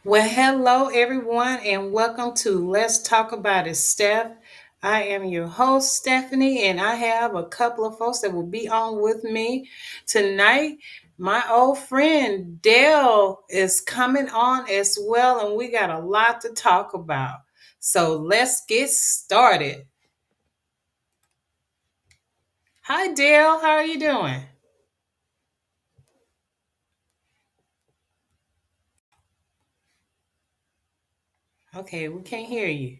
Well, hello everyone, and welcome to Let's Talk About It, Steph. I am your host, Stephanie, and I have a couple of folks that will be on with me tonight. My old friend Dale is coming on as well, and we got a lot to talk about. So let's get started. Hi, Dale. How are you doing? Okay, we can't hear you.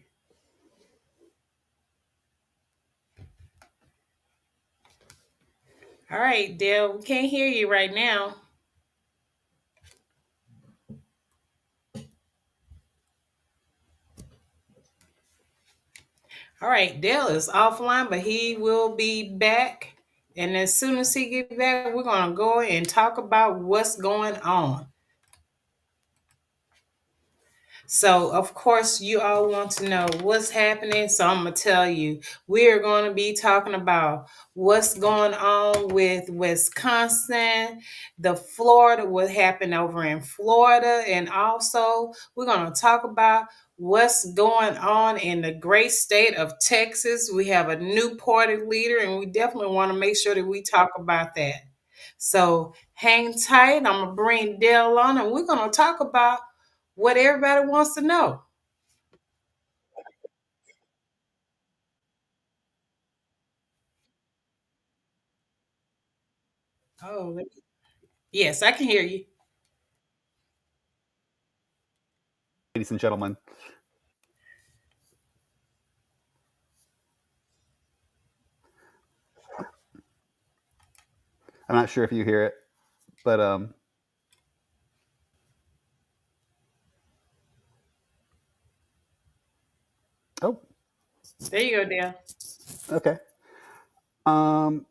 All right, Dale, we can't hear you right now. All right, Dale is offline, but he will be back. And as soon as he gets back, we're gonna go and talk about what's going on. So, of course, you all want to know what's happening. So, I'm going to tell you, we are going to be talking about what's going on with Wisconsin, the Florida, what happened over in Florida. And also, we're going to talk about what's going on in the great state of Texas. We have a new party leader, and we definitely want to make sure that we talk about that. So, hang tight. I'm going to bring Dale on, and we're going to talk about what everybody wants to know. Oh, yes, I can hear you. Ladies and gentlemen. I'm not sure if you hear it, but oh, There you go, Dale. okay. Um,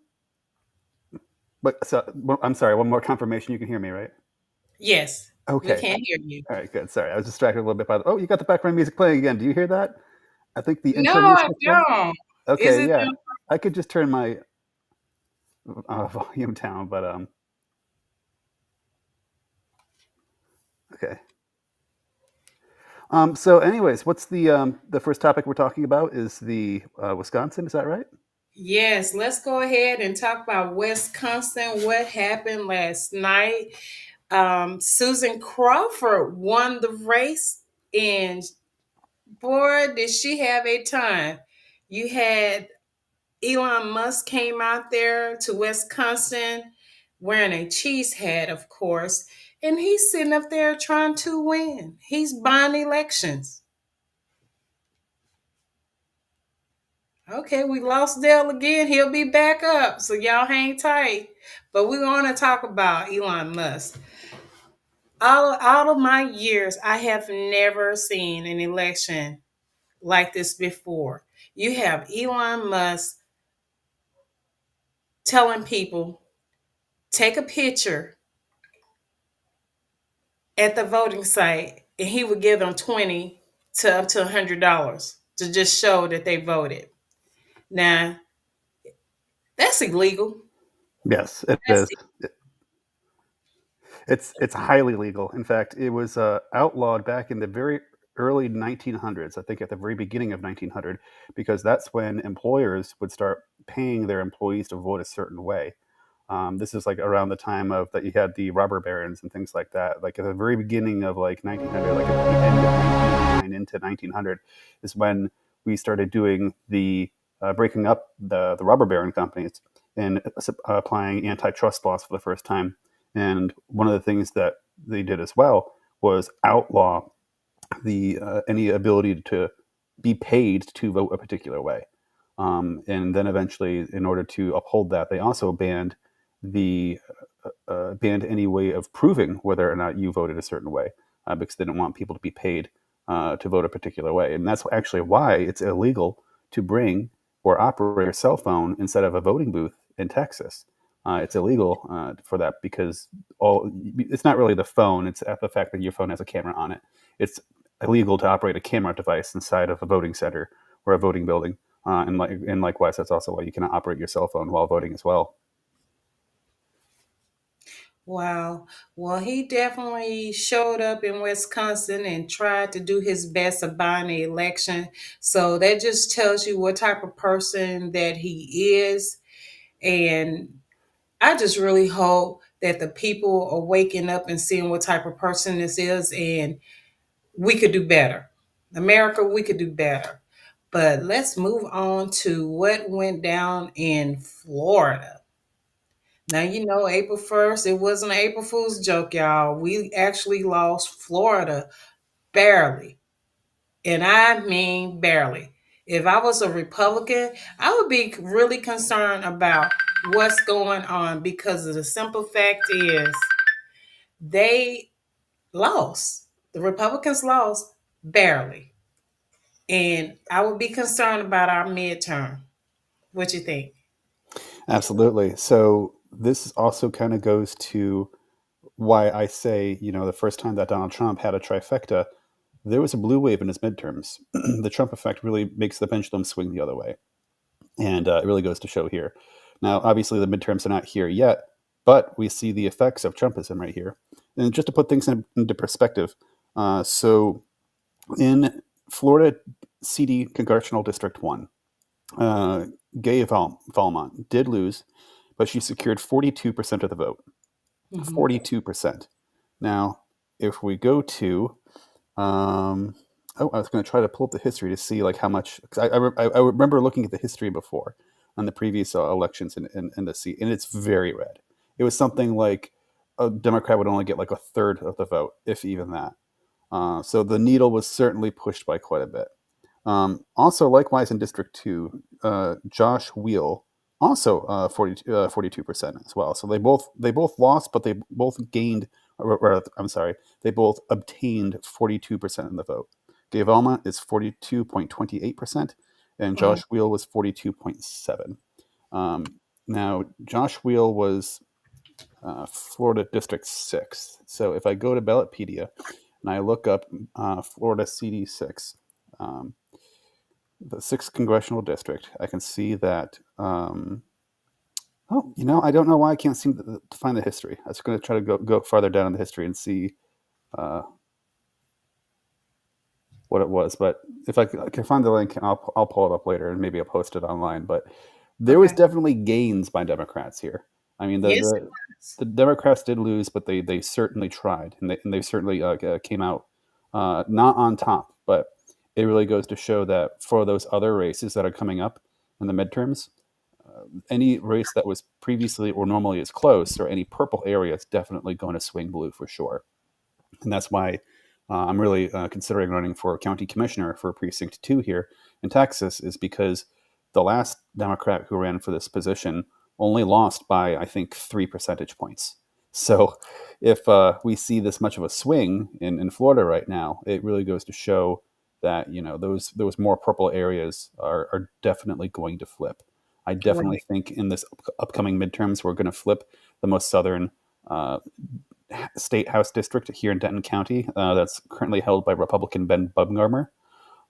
but so I'm sorry. One more confirmation. You can hear me, right? Yes, we Okay. can hear you. All right. Good. Sorry, I was distracted a little bit by the. Oh, you got the background music playing again. Do you hear that? I think the No, intro I music is playing. don't. Is Okay. it? Yeah, I could just turn my volume down, but okay. So, anyways, what's the first topic we're talking about? Is the Wisconsin? Is that right? Yes, let's go ahead and talk about Wisconsin. What happened last night? Susan Crawford won the race, and boy, did she have a time. You had Elon Musk came out there to Wisconsin wearing a cheese hat, of course, and he's sitting up there trying to win. He's buying elections. Okay, we lost Dale again. He'll be back up, so y'all hang tight. But we're going to talk about Elon Musk. All of my years, I have never seen an election like this before. You have Elon Musk telling people, take a picture at the voting site, and he would give them 20 to up to $100 to just show that they voted. Now, that's illegal. Yes, it That's is. It's highly legal. In fact, it was outlawed back in the very early 1900s. I think at the very beginning of 1900, because that's when employers would start paying their employees to vote a certain way. This is like around the time of that you had the robber barons and things like that. Like at the very beginning of like 1900, like at the end of 1999 into 1900, is when we started doing the breaking up the robber baron companies and applying antitrust laws for the first time. And one of the things that they did as well was outlaw the any ability to be paid to vote a particular way. And then eventually, in order to uphold that, they also banned any way of proving whether or not you voted a certain way, because they didn't want people to be paid to vote a particular way. And that's actually why it's illegal to bring or operate your cell phone instead of a voting booth in Texas. It's illegal for that because it's not really the phone; it's the fact that your phone has a camera on it. It's illegal to operate a camera device inside of a voting center or a voting building. And likewise, that's also why you cannot operate your cell phone while voting as well. Wow. Well, he definitely showed up in Wisconsin and tried to do his best of buying the election. So that just tells you what type of person that he is. And I just really hope that the people are waking up and seeing what type of person this is, and we could do better. America, we could do better. But let's move on to what went down in Florida. Now, April 1st, it wasn't an April Fool's joke, y'all. We actually lost Florida barely. And I mean barely. If I was a Republican, I would be really concerned about what's going on because of the simple fact is they lost. The Republicans lost barely. And I would be concerned about our midterm. What you think? Absolutely. So this also kind of goes to why I say, the first time that Donald Trump had a trifecta, there was a blue wave in his midterms. The Trump effect really makes the pendulum swing the other way. And it really goes to show here. Now, obviously, the midterms are not here yet, but we see the effects of Trumpism right here. And just to put things into perspective, so in Florida CD Congressional District 1, Gay Valmont did lose, but she secured 42% of the vote. Mhm. 42%. Now, if we go to, I was going to try to pull up the history to see like how much. Cause I remember looking at the history before on the previous elections in the seat, and it's very red. It was something like a Democrat would only get like a third of the vote, if even that. So the needle was certainly pushed by quite a bit. Also, likewise in District 2, Josh Wheel also 42% as well. So they both lost, but they both gained. I'm sorry, they both obtained 42% in the vote. Gay Valmont is 42.28%, and Mhm. Josh Wheel was 42.7. Um, Now, Josh Wheel was Florida District 6. So if I go to Ballotpedia and I look up Florida CD6, um, the 6th congressional district, I can see that. I don't know why I can't seem to find the history. I was going to try to go farther down in the history and see uh, what it was. But if I can find the link, I'll pull it up later and maybe I'll post it online. But there was Okay. definitely gains by Democrats here. I mean, the Yes, it the, was. the Democrats did lose, but they certainly tried, and they certainly came out not on top. But it really goes to show that for those other races that are coming up in the midterms, any race that was previously or normally as close, or any purple area, is definitely going to swing blue for sure. And that's why I'm really considering running for county commissioner for precinct 2 here in Texas, is because the last Democrat who ran for this position only lost by, I think, 3 percentage points. So if we see this much of a swing in Florida right now, it really goes to show that those more purple areas are definitely going to flip. I definitely Right. think in this upcoming midterms we're going to flip the most southern uh, state house district here in Denton County that's currently held by Republican Ben Bumgarner.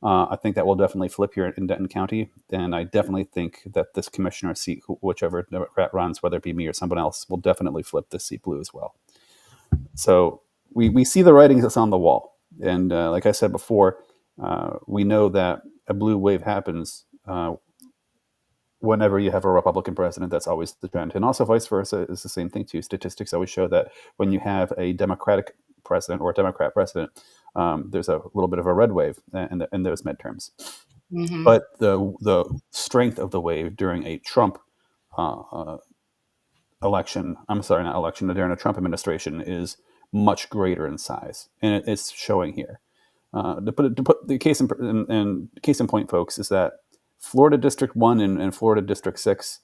I think that will definitely flip here in Denton County, and I definitely think that this commissioner seat, whichever Democrat runs, whether it be me or someone else, will definitely flip this seat blue as well. So we see the writing that's on the wall, and like I said before, we know that a blue wave happens whenever you have a Republican president. That's always the trend. And also vice versa is the same thing too. Statistics always show that when you have a Democratic president or a Democrat president, there's a little bit of a red wave in those midterms. Hmm. But the strength of the wave during a Trump uh, uh, election, I'm sorry, not election, during a Trump administration is much greater in size, and it's showing here. To put the case in point, folks, is that Florida District 1 and Florida District 6,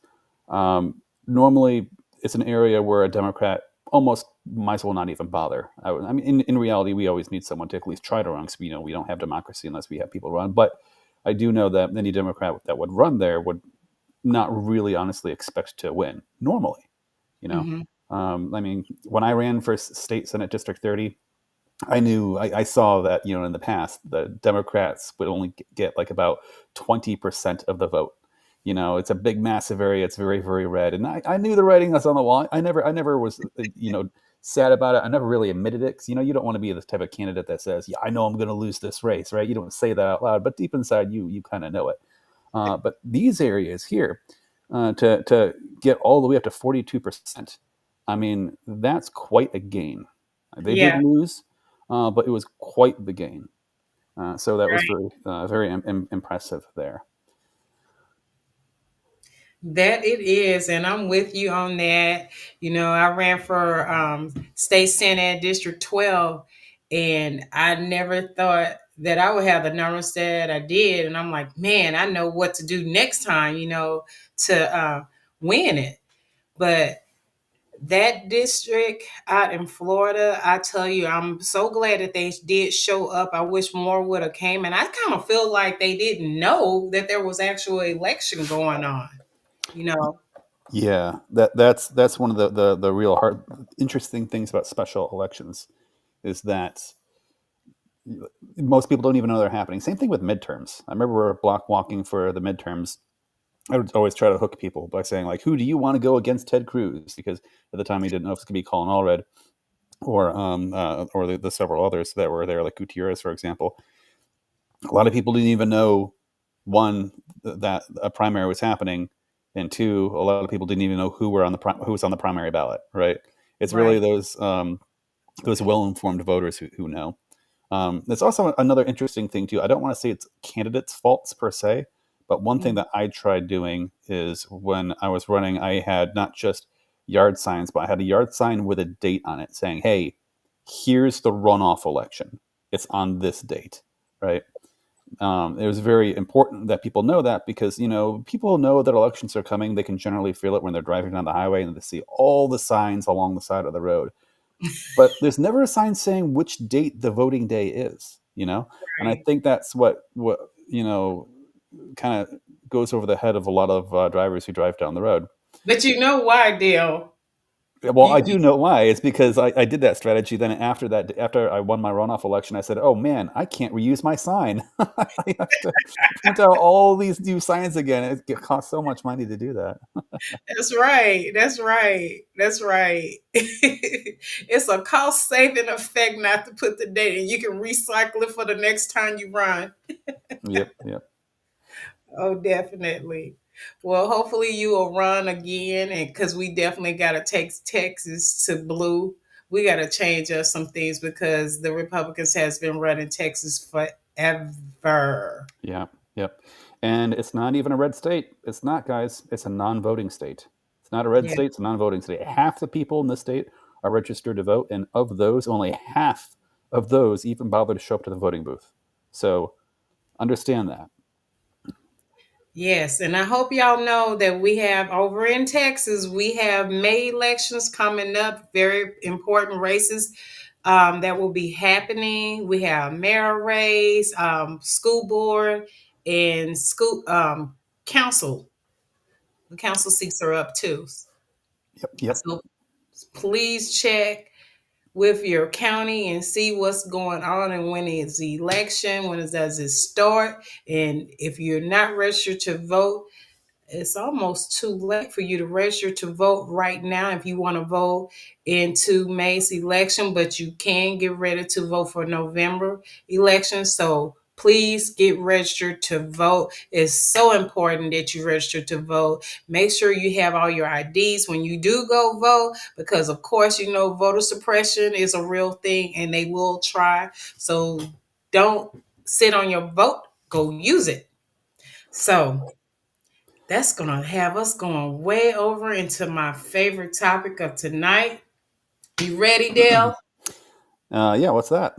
normally it's an area where a Democrat almost might as well not even bother. I mean, in reality, we always need someone to at least try to run, because we don't have democracy unless we have people run. But I do know that any Democrat that would run there would not really honestly expect to win normally. You know, Hmm. I mean, when I ran for state Senate District 30, I saw that in the past the Democrats would only get like about 20% of the vote. It's a big, massive area. It's very, very red. And I knew the writing was on the wall. I never was, sad about it. I never really admitted it because, you don't want to be the type of candidate that says, yeah, I know I'm going to lose this race, right? You don't say that out loud, but deep inside you kind of know it. But these areas here, to get all the way up to 42%, I mean, that's quite a gain. They did Yeah, lose, but it was quite the gain. So that was right. very, very impressive there. That it is, and I'm with you on that. I ran for state senate District 12, and I never thought that I would have the numbers that I did. And I'm like, man, I know what to do next time, to win it. But that district out in Florida, I tell you, I'm so glad that they did show up. I wish more would have came, and I kind of feel like they didn't know that there was actual election going on. You know, Yeah, that's one of the real hard, interesting things about special elections is that most people don't even know they're happening. Same thing with midterms. I remember we were block walking for the midterms. I would always try to hook people by saying like, "Who do you want to go against Ted Cruz?" Because at the time we didn't know if it was going to be Colin Allred or the several others that were there, like Gutierrez, for example. A lot of people didn't even know, one, that a primary was happening, and two, a lot of people didn't even know who was on the primary ballot. Right? It's really right. those well informed voters who know. There's also another interesting thing too. I don't want to say it's candidates' faults per se, but one thing Mhm. that I tried doing is when I was running, I had not just yard signs, but I had a yard sign with a date on it saying, "Hey, here's the runoff election. It's on this date." Right? It was very important that people know that because people know that elections are coming. They can generally feel it when they're driving down the highway and they see all the signs along the side of the road, but there's never a sign saying which date the voting day is. And I Right. think that's what kind of goes over the head of a lot of drivers who drive down the road. But you know why, Dale? Well, I do know why. It's because I did that strategy. Then after I won my runoff election, I said, "Oh man, I can't reuse my sign. I have to print out all these new signs again. It costs so much money to do that." That's right. That's right. That's right. It's a cost saving effect not to put the date, and you can recycle it for the next time you run. Yep, yep. Oh, definitely. Well, hopefully you will run again, and because we definitely got to take Texas to blue. We got to change up some things because the Republicans has been running Texas forever. Yeah, yep. And it's not even a red state. It's not, guys. It's a non-voting state. It's not a red Yeah. state. It's a non-voting state. Half the people in this state are registered to vote, and of those, only half of those even bother to show up to the voting booth. So understand that. Yes, and I hope y'all know that we have over in Texas, we have May elections coming up, very important races that will be happening. We have mayor race, school board, and school council. The council seats are up too. Yep, yep, So please check with your county and see what's going on and when is the election, does it start, and if you're not registered to vote, it's almost too late for you to register to vote right now if you want to vote into May's election, but you can get ready to vote for November election. So please get registered to vote. It's so important that you register to vote. Make sure you have all your IDs when you do go vote, because of course, voter suppression is a real thing and they will try. So don't sit on your vote, go use it. So that's going to have us going way over into my favorite topic of tonight. You ready, Dale? yeah. What's that?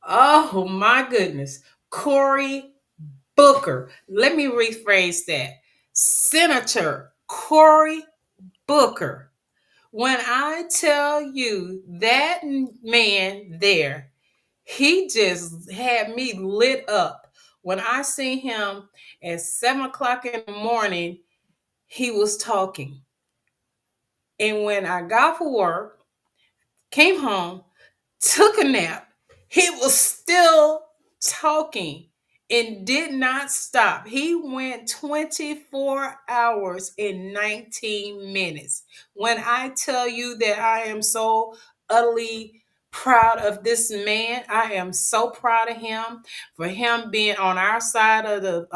Oh, my goodness. Cory Booker. Let me rephrase that. Senator Cory Booker. When I tell you that man there, he just had me lit up. When I see him at 7 o'clock in the morning, he was talking. And when I got for work, came home, took a nap, he was still talking. and did not stop. He went 24 hours and 19 minutes. When I tell you that I am so utterly proud of this man, I am so proud of him for him being on our side of the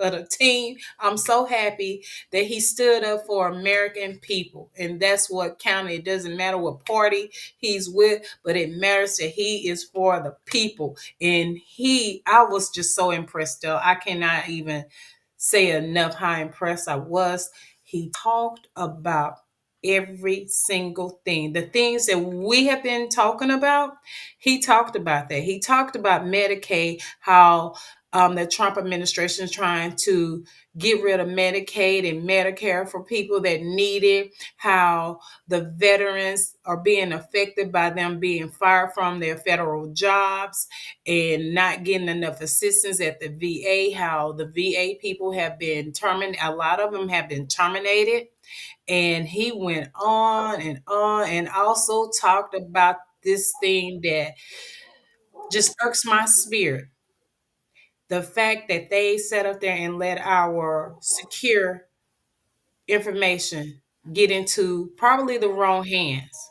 of the team. I'm so happy that he stood up for American people. And that's what counted. It doesn't matter what party he's with, but it matters that he is for the people. And I was just so impressed, though. I cannot even say enough how impressed I was. He talked about every single thing. The things that we have been talking about, he talked about that. He talked about Medicaid, how the Trump administration is trying to get rid of Medicaid and Medicare for people that need it, how the veterans are being affected by them being fired from their federal jobs and not getting enough assistance at the VA, how the VA people have been terminated, a lot of them have been terminated. And he went on and also talked about this thing that just irks my spirit, the fact that they sat up there and let our secure information get into probably the wrong hands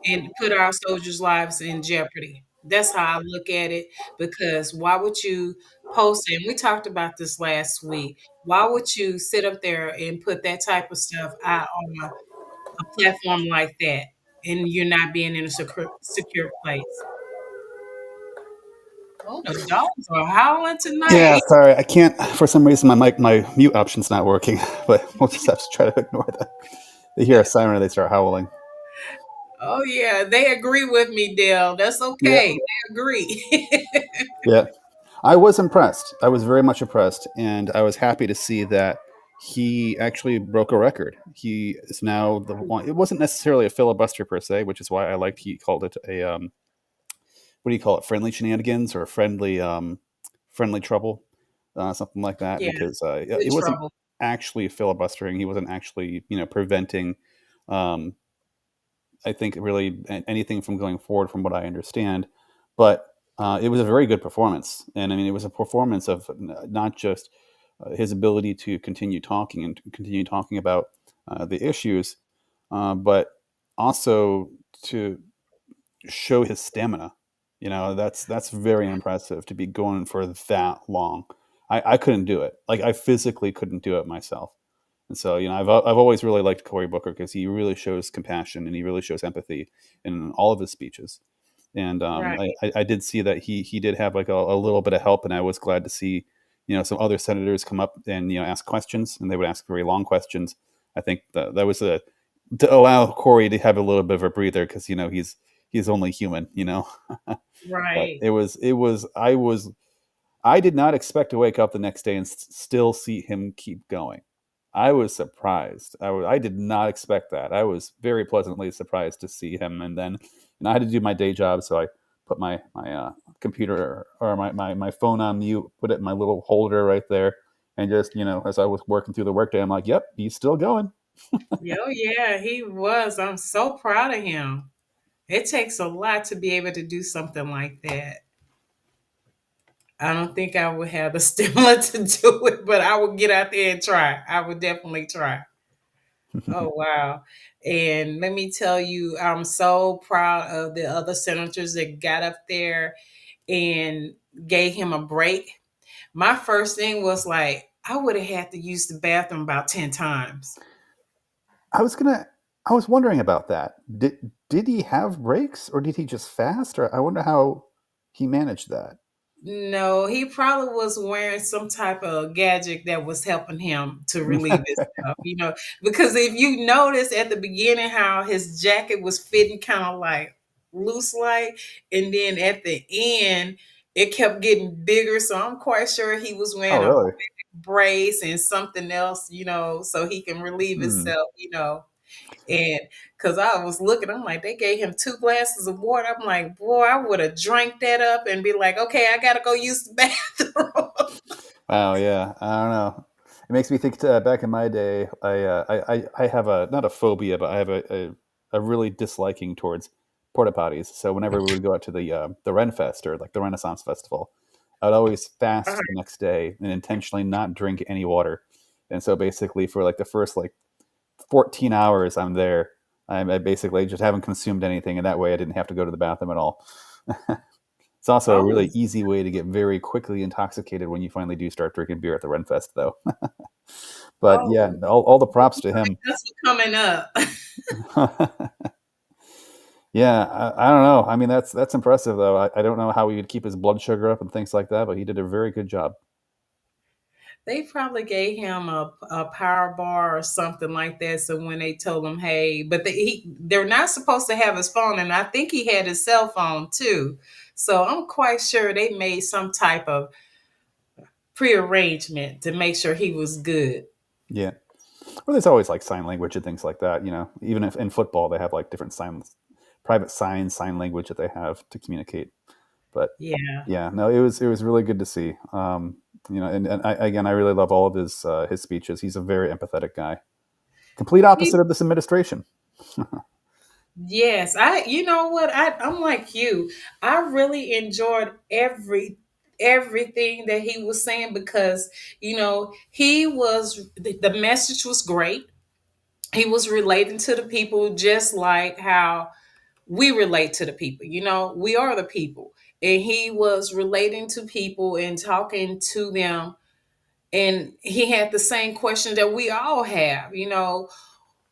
and put our soldiers' lives in jeopardy. That's how I look at it, because why would you post it? And we talked about this last week. Why would you sit up there and put that type of stuff out on a platform like that and you're not being in a secure place? Oh, the dogs are howling tonight. Yeah, sorry, I can't. For some reason, my mute option's not working, but we'll just have to try to ignore that. They hear a siren and they start howling. Oh yeah, they agree with me, Dale. That's Yeah, okay. They agree. yeah. I was impressed. I was very much impressed, and I was happy to see that he actually broke a record. He is now the one. It wasn't necessarily a filibuster per se, which is why I liked he called it a what do you call it? Friendly shenanigans or friendly trouble, something like that. Yeah, Because good it wasn't trouble. actually filibustering. He wasn't actually preventing. Um, I think really anything from going forward, from what I understand. But it was a very good performance, and I mean, it was a performance of not just his ability to continue talking and to continue talking about the issues, but also to show his stamina. That's very impressive to be going for that long. I couldn't do it. Like I physically couldn't do it myself. And so, I've always really liked Cory Booker because he really shows compassion and he really shows empathy in all of his speeches. And Right, I did see that he did have like a little bit of help, and I was glad to see some other senators come up and ask questions, and they would ask very long questions. I think that was a to allow Corey to have a little bit of a breather because he's only human, but right. I did not expect to wake up the next day and still see him keep going. I was surprised. I did not expect that. I was very pleasantly surprised to see him. And then I had to do my day job, so I put my computer or my phone on mute, put it in my little holder right there, and just as I was working through the workday, I'm like, "Yep, he's still going." Oh yeah, he was. I'm so proud of him. It takes a lot to be able to do something like that. I don't think I would have the stamina to do it, but I would get out there and try. I would definitely try. Oh wow. And let me tell you, I'm so proud of the other senators that got up there and gave him a break. My first thing was like, I would have had to use the bathroom about 10 times. I was gonna. I was wondering about that. Did he have breaks, or did he just fast? Or I wonder how he managed that. No, he probably was wearing some type of gadget that was helping him to relieve himself, because if you notice at the beginning how his jacket was fitting kind of like loose like, and then at the end it kept getting bigger. So I'm quite sure he was Oh, wearing a really? brace and something else, so he can relieve Hmm. himself. And because I was looking, I'm like, they gave him 2 glasses of water. I'm like, boy, I would have drank that up and be like, okay, I gotta go use the bathroom. Wow. Yeah. I don't know. It makes me think. Back in my day, I have a not a phobia, but I have a really disliking towards porta potties. So whenever we would go out to the Renfest or like the Renaissance Festival, I'd always Uh-huh. fast the next day and intentionally not drink any water. And so basically, for like the first like 14 hours I'm there, I basically just haven't consumed anything, and that way I didn't have to go to the bathroom at all. It's also a Oh, really easy way to get very quickly intoxicated when you finally do start drinking beer at the Renfest, though. But yeah, oh, all the props to him. that's coming up. Yeah, I don't know. I mean, that's impressive, though. I don't know how he would keep his blood sugar up and things like that, but he did a very good job. They probably gave him a power bar or something like that. So when they told him, "Hey," but they're not supposed to have his phone, and I think he had his cell phone too. So I'm quite sure they made some type of prearrangement to make sure he was good. Yeah. Well, there's always like sign language and things like that. Even if in football they have like different private sign language that they have to communicate. But Yeah. yeah, no, it was really good to see. And I really love all of his speeches. He's a very empathetic guy. Complete He opposite of this administration. Yes, you know what? I'm like you. I really enjoyed everything that he was saying because, the message was great. He was relating to the people just like how we relate to the people. We are the people. And he was relating to people and talking to them, and he had the same question that we all have,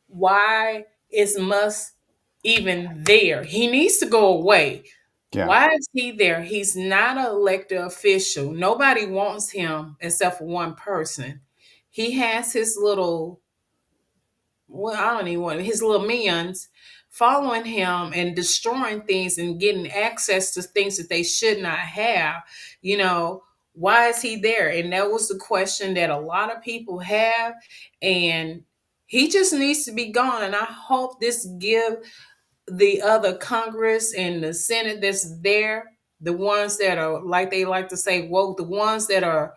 why is Musk even there? He needs to go away. Yeah, Why is he there? He's not an elected official. Nobody wants him except for one person. He has his little, well, I don't even want his little minions following him and destroying things and getting access to things that they should not have. You know, why is he there? And that was the question that a lot of people have. And he just needs to be gone. And I hope this give the other Congress and the Senate that's there, the ones that are like they like to say woke, the ones that are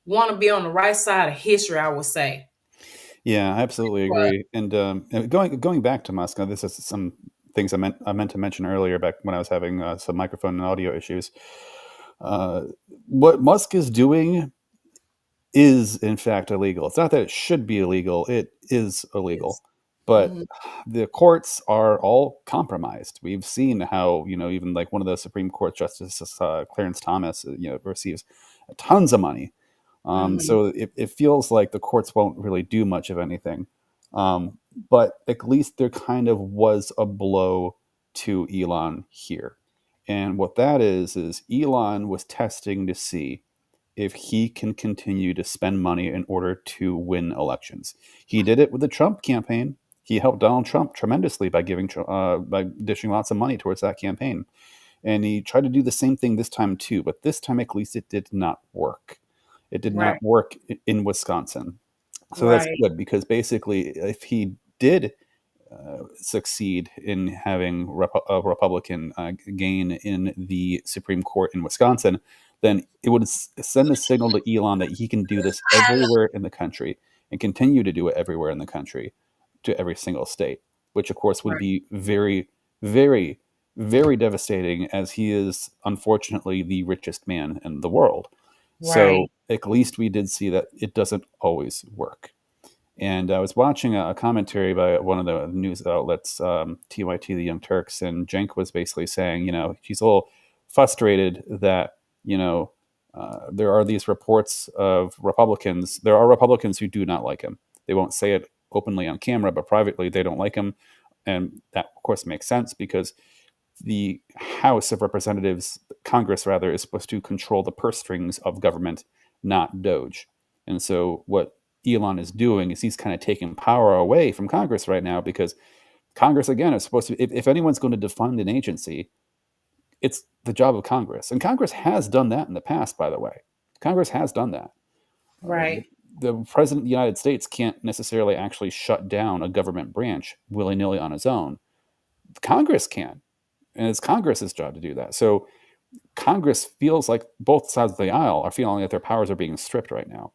want to be on the right side of history, I would say. yeah, I absolutely But agree. And going back to Musk, this is some things I meant to mention earlier back when I was having some microphone and audio issues. Uh, what Musk is doing is in fact illegal. It's not that it should be illegal; it is illegal. yes. But Mhm. the courts are all compromised. We've seen how even like one of the Supreme Court justices, Clarence Thomas, receives tons of money. Mhm. So it feels like the courts won't really do much of anything. Um, but at least there kind of was a blow to Elon here. And what that is Elon was testing to see if he can continue to spend money in order to win elections. He did it with the Trump campaign. He helped Donald Trump tremendously by dishing lots of money towards that campaign, and he tried to do the same thing this time too. But this time, at least, it did not work. It did Right. not work in Wisconsin, so that's Right. good because basically, if he did succeed in having a Republican gain in the Supreme Court in Wisconsin, then it would send a signal to Elon that he can do this everywhere in the country and continue to do it everywhere in the country to every single state, which of course would Right. be very, very, very devastating as he is unfortunately the richest man in the world. So Right. at least we did see that it doesn't always work. And I was watching a commentary by one of the news outlets, TYT, the Young Turks, and Cenk was basically saying, he's a little frustrated that, there are these reports of Republicans. There are Republicans who do not like him. They won't say it openly on camera, but privately they don't like him. And that, of course, makes sense because the House of Representatives, Congress rather, is supposed to control the purse strings of government, not Doge. And so what Elon is doing is he's kind of taking power away from Congress right now because Congress, again, is supposed to, if anyone's going to defund an agency, it's the job of Congress. And Congress has done that in the past, by the way. Congress has done that. Uh, the, Right. the president of the United States can't necessarily actually shut down a government branch willy nilly on his own. Congress can, and it's Congress's job to do that. So Congress feels like both sides of the aisle are feeling that their powers are being stripped right now.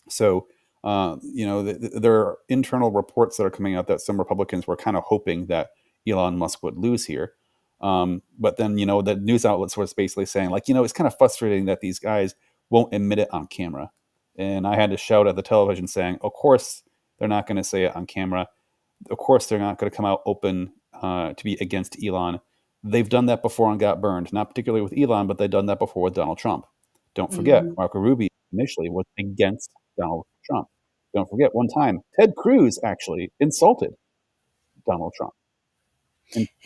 So, there are internal reports that are coming out that some Republicans were kind of hoping that Elon Musk would lose here. But then, the news outlets were basically saying, like, it's kind of frustrating that these guys won't admit it on camera. And I had to shout at the television saying, of course, they're not going to say it on camera. Of course, they're not going to come out open to be against Elon. They've done that before and got burned, not particularly with Elon, but they've done that before with Donald Trump. Don't forget, Mhm. Marco Rubio initially was against Donald Trump. Don't forget, one time, Ted Cruz actually insulted Donald Trump.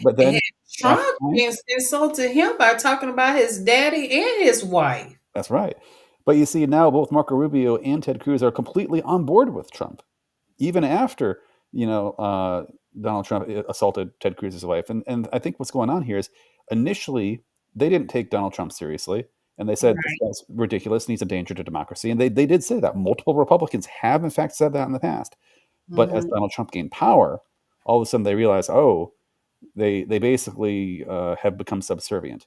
But And then after Trump time, insulted him by talking about his daddy and his wife. that's right. But you see, now both Marco Rubio and Ted Cruz are completely on board with Trump, even after you know uh, Donald Trump assaulted Ted Cruz's wife. And I think what's going on here is initially they didn't take Donald Trump seriously, and they said this Right. guy's ridiculous and he's a danger to democracy. And they did say that. Multiple Republicans have in fact said that in the past. But as Mhm. Donald Trump gained power, all of a sudden they realized, oh, they basically have become subservient.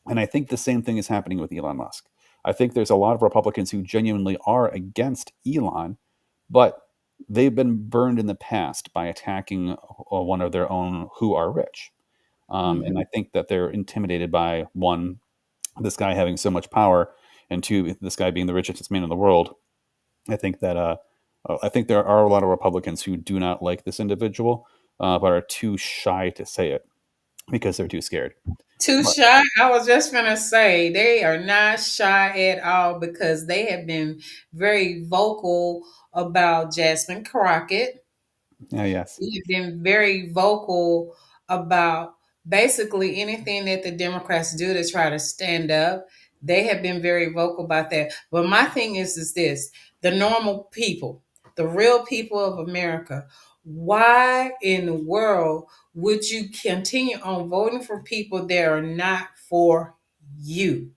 And I think the same thing is happening with Elon Musk. I think there's a lot of Republicans who genuinely are against Elon, but they've been burned in the past by attacking one of their own who are rich. And Mhm. I think that they're intimidated by one, this guy having so much power, and two, this guy being the richest man in the world. I think that I think there are a lot of Republicans who do not like this individual, but are too shy to say it because they're too scared. Too But shy. I was just gonna say they are not shy at all because they have been very vocal about Jasmine Crockett. yes, We've been very vocal about basically anything that the Democrats do to try to stand up. They have been very vocal about that. But my thing is this: the normal people, the real people of America. Why in the world would you continue on voting for people that are not for you?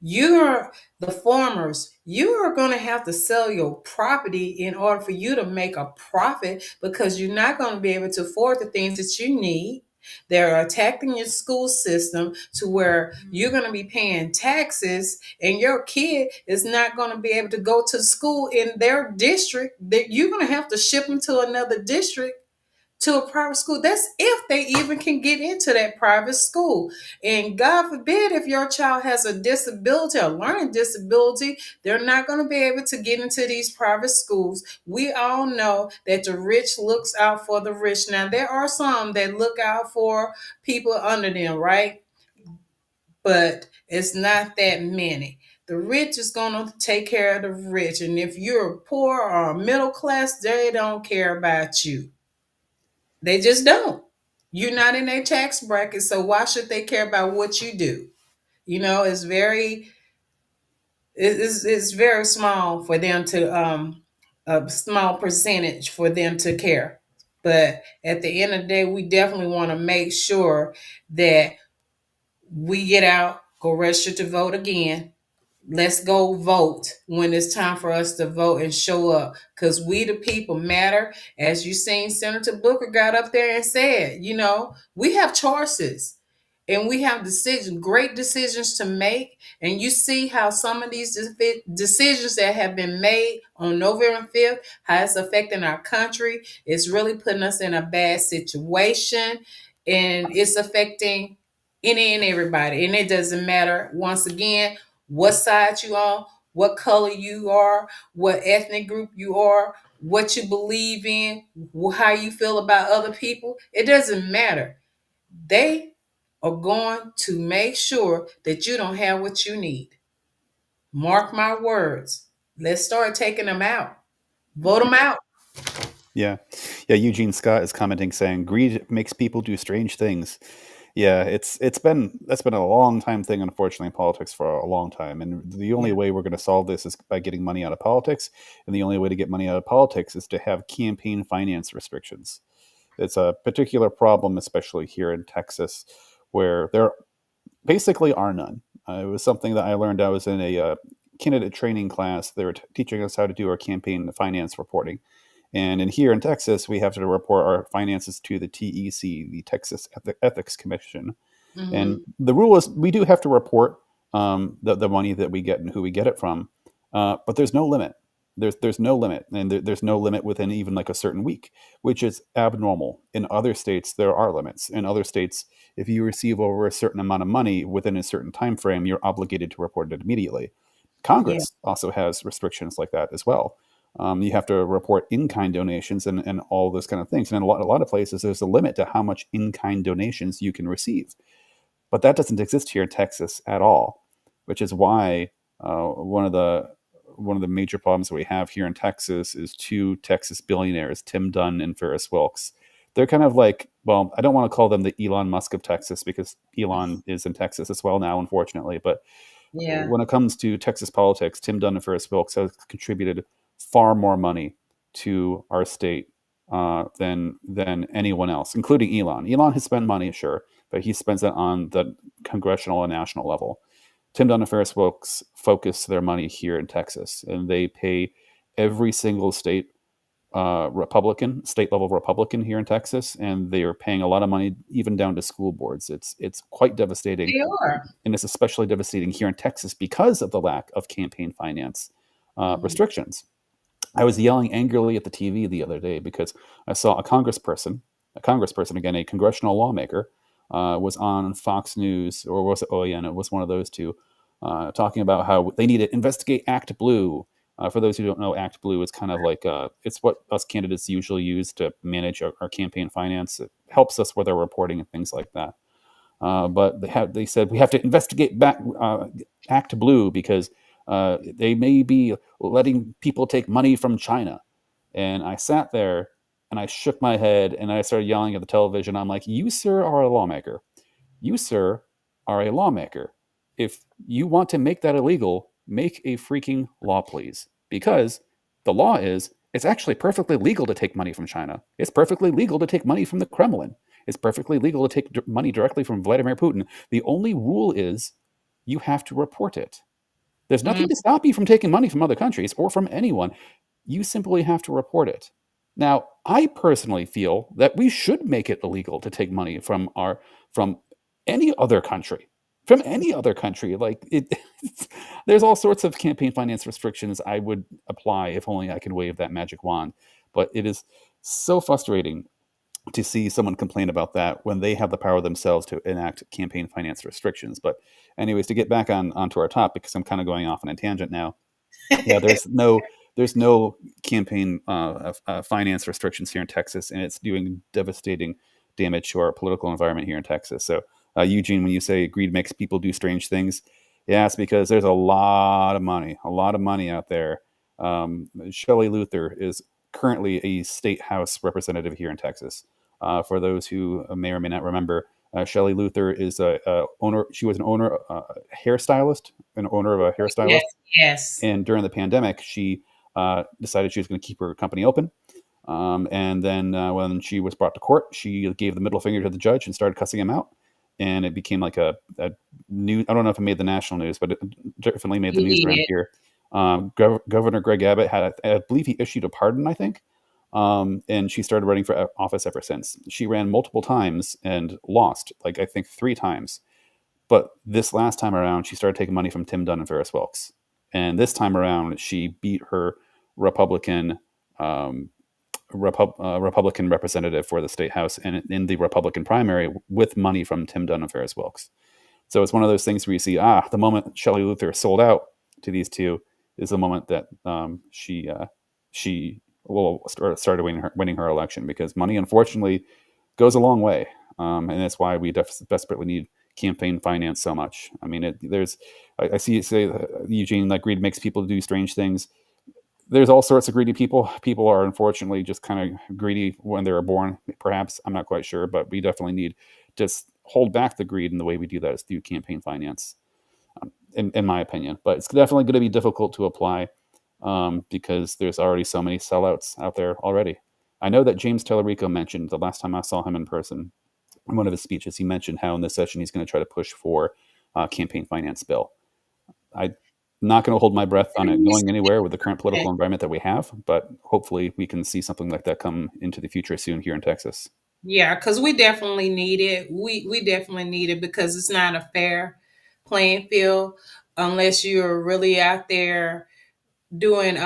You're the farmers. You are going to have to sell your property in order for you to make a profit because you're not going to be able to afford the things that you need. They're attacking your school system to where you're going to be paying taxes and your kid is not going to be able to go to school in their district. That you're going to have to ship them to another district to a private school. That's if they even can get into that private school. And God forbid if your child has a disability, a learning disability, they're not going to be able to get into these private schools. We all know that the rich looks out for the rich. Now there are some that look out for people under them, right? But it's not that many. The rich is going to take care of the rich. And if you're poor or middle class, they don't care about you. They just don't. You're not in their tax bracket, so why should they care about what you do? It's it's very small for them to a small percentage for them to care. But at the end of the day, we definitely want to make sure that we get out, go register to vote again. Let's go vote when it's time for us to vote and show up because we the people matter. As you seen, Senator Booker got up there and said, we have choices and we have great decisions to make. And you see how some of these decisions that have been made on November 5th, how it's affecting our country. It's really putting us in a bad situation and it's affecting any and everybody. And it doesn't matter, once again, what side you on, what color you are, what ethnic group you are, what you believe in, how you feel about other people. It doesn't matter. They are going to make sure that you don't have what you need. Mark my words. Let's start taking them out. Vote them out. yeah, yeah. Eugene Scott is commenting saying greed makes people do strange things. Yeah, it's been that's been a long time thing, unfortunately, in politics for a long time. And the only Yeah. way we're going to solve this is by getting money out of politics. And the only way to get money out of politics is to have campaign finance restrictions. It's a particular problem, especially here in Texas, where there basically are none. It was something that I learned. I was in a candidate training class. They were teaching us how to do our campaign finance reporting. And in here in Texas, we have to report our finances to the TEC, the Texas Ethics Commission. And Mm-hmm. the rule is we do have to report the money that we get and who we get it from, but there's no limit. There's no limit, and there's no limit within even like a certain week, which is abnormal. In other states, there are limits. In other states, if you receive over a certain amount of money within a certain time frame, you're obligated to report it immediately. Yeah. Congress also has restrictions like that as well. You have to report in-kind donations and all those kind of things. And in a lot of places, there's a limit to how much in-kind donations you can receive. But that doesn't exist here in Texas at all, which is why one of the major problems that we have here in Texas is two Texas billionaires, Tim Dunn and Ferris Wilkes. They're kind of like, well, I don't want to call them the Elon Musk of Texas because Elon is in Texas as well now, unfortunately. But Yeah. when it comes to Texas politics, Tim Dunn and Ferris Wilkes have contributed far more money to our state than anyone else, including Elon. Elon has spent money, sure, but he spends it on the congressional and national level. Tim Dunn and Ferris Wilkes focus their money here in Texas, and they pay every single state level Republican here in Texas, and they are paying a lot of money even down to school boards. It's quite devastating, They are. and it's especially devastating here in Texas because of the lack of campaign finance Mhm. restrictions. I was yelling angrily at the TV the other day because I saw a congressperson again, a congressional lawmaker, was on Fox News, or was it? Oh yeah, and it was one of those two, talking about how they need to investigate Act Blue. For those who don't know, Act Blue is kind of like it's what us candidates usually use to manage our campaign finance. It helps us with our reporting and things like that. But they said we have to investigate back Act Blue because they may be letting people take money from China. And I sat there and I shook my head and I started yelling at the television. I'm like, "You, sir, are a lawmaker. You, sir, are a lawmaker. If you want to make that illegal, make a freaking law, please. Because the law is it's actually perfectly legal to take money from China. It's perfectly legal to take money from the Kremlin. It's perfectly legal to take money directly from Vladimir Putin. The only rule is you have to report it. There's Mhm. nothing to stop you from taking money from other countries or from anyone. You simply have to report it. Now, I personally feel that we should make it illegal to take money from any other country. From any other country. Like it there's all sorts of campaign finance restrictions I would apply if only I could wave that magic wand. But it is so frustrating to see someone complain about that when they have the power themselves to enact campaign finance restrictions. But anyways, to get back onto our topic, because I'm kind of going off on a tangent now. Yeah, there's no campaign finance restrictions here in Texas, and it's doing devastating damage to our political environment here in Texas. So, Eugene, when you say greed makes people do strange things, yeah, it's because there's a lot of money out there. Shelley Luther is currently a state house representative here in Texas. For those who may or may not remember, Shelley Luther is a owner. She was an owner, hairstylist, an owner of a Yes. hairstylist, Yes. and during the pandemic, she decided she was going to keep her company open. And then when she was brought to court, she gave the middle finger to the judge and started cussing him out. And it became like a news. I don't know if it made the national news, but it definitely made the news He around did. here. Governor Greg Abbott I believe he issued a pardon, I think. And she started running for office ever since. She ran multiple times and lost, like I think 3 times. But this last time around, she started taking money from Tim Dunn and Ferris Wilkes. And this time around, she beat her Republican um, Republican representative for the state house and in the Republican primary with money from Tim Dunn and Ferris Wilkes. So it's one of those things where you see, the moment Shelley Luther sold out to these two is the moment that she will started winning her election, because money, unfortunately, goes a long way, and that's why we desperately need campaign finance so much. I mean, I see you say, Eugene, like greed makes people do strange things. There's all sorts of greedy people. People are unfortunately just kind of greedy when they're born. Perhaps, I'm not quite sure, but we definitely need to hold back the greed, and the way we do that is through campaign finance, in my opinion. But it's definitely going to be difficult to apply, because there's already so many sellouts out there already. I know that James Tellerico mentioned the last time I saw him in person, in one of his speeches, he mentioned how in this session he's going to try to push for a campaign finance bill. I'm not going to hold my breath on it going anywhere with the current political environment that we have, but hopefully we can see something like that come into the future soon here in Texas. Yeah, because we definitely need it. We definitely need it because it's not a fair playing field unless you're really out there doing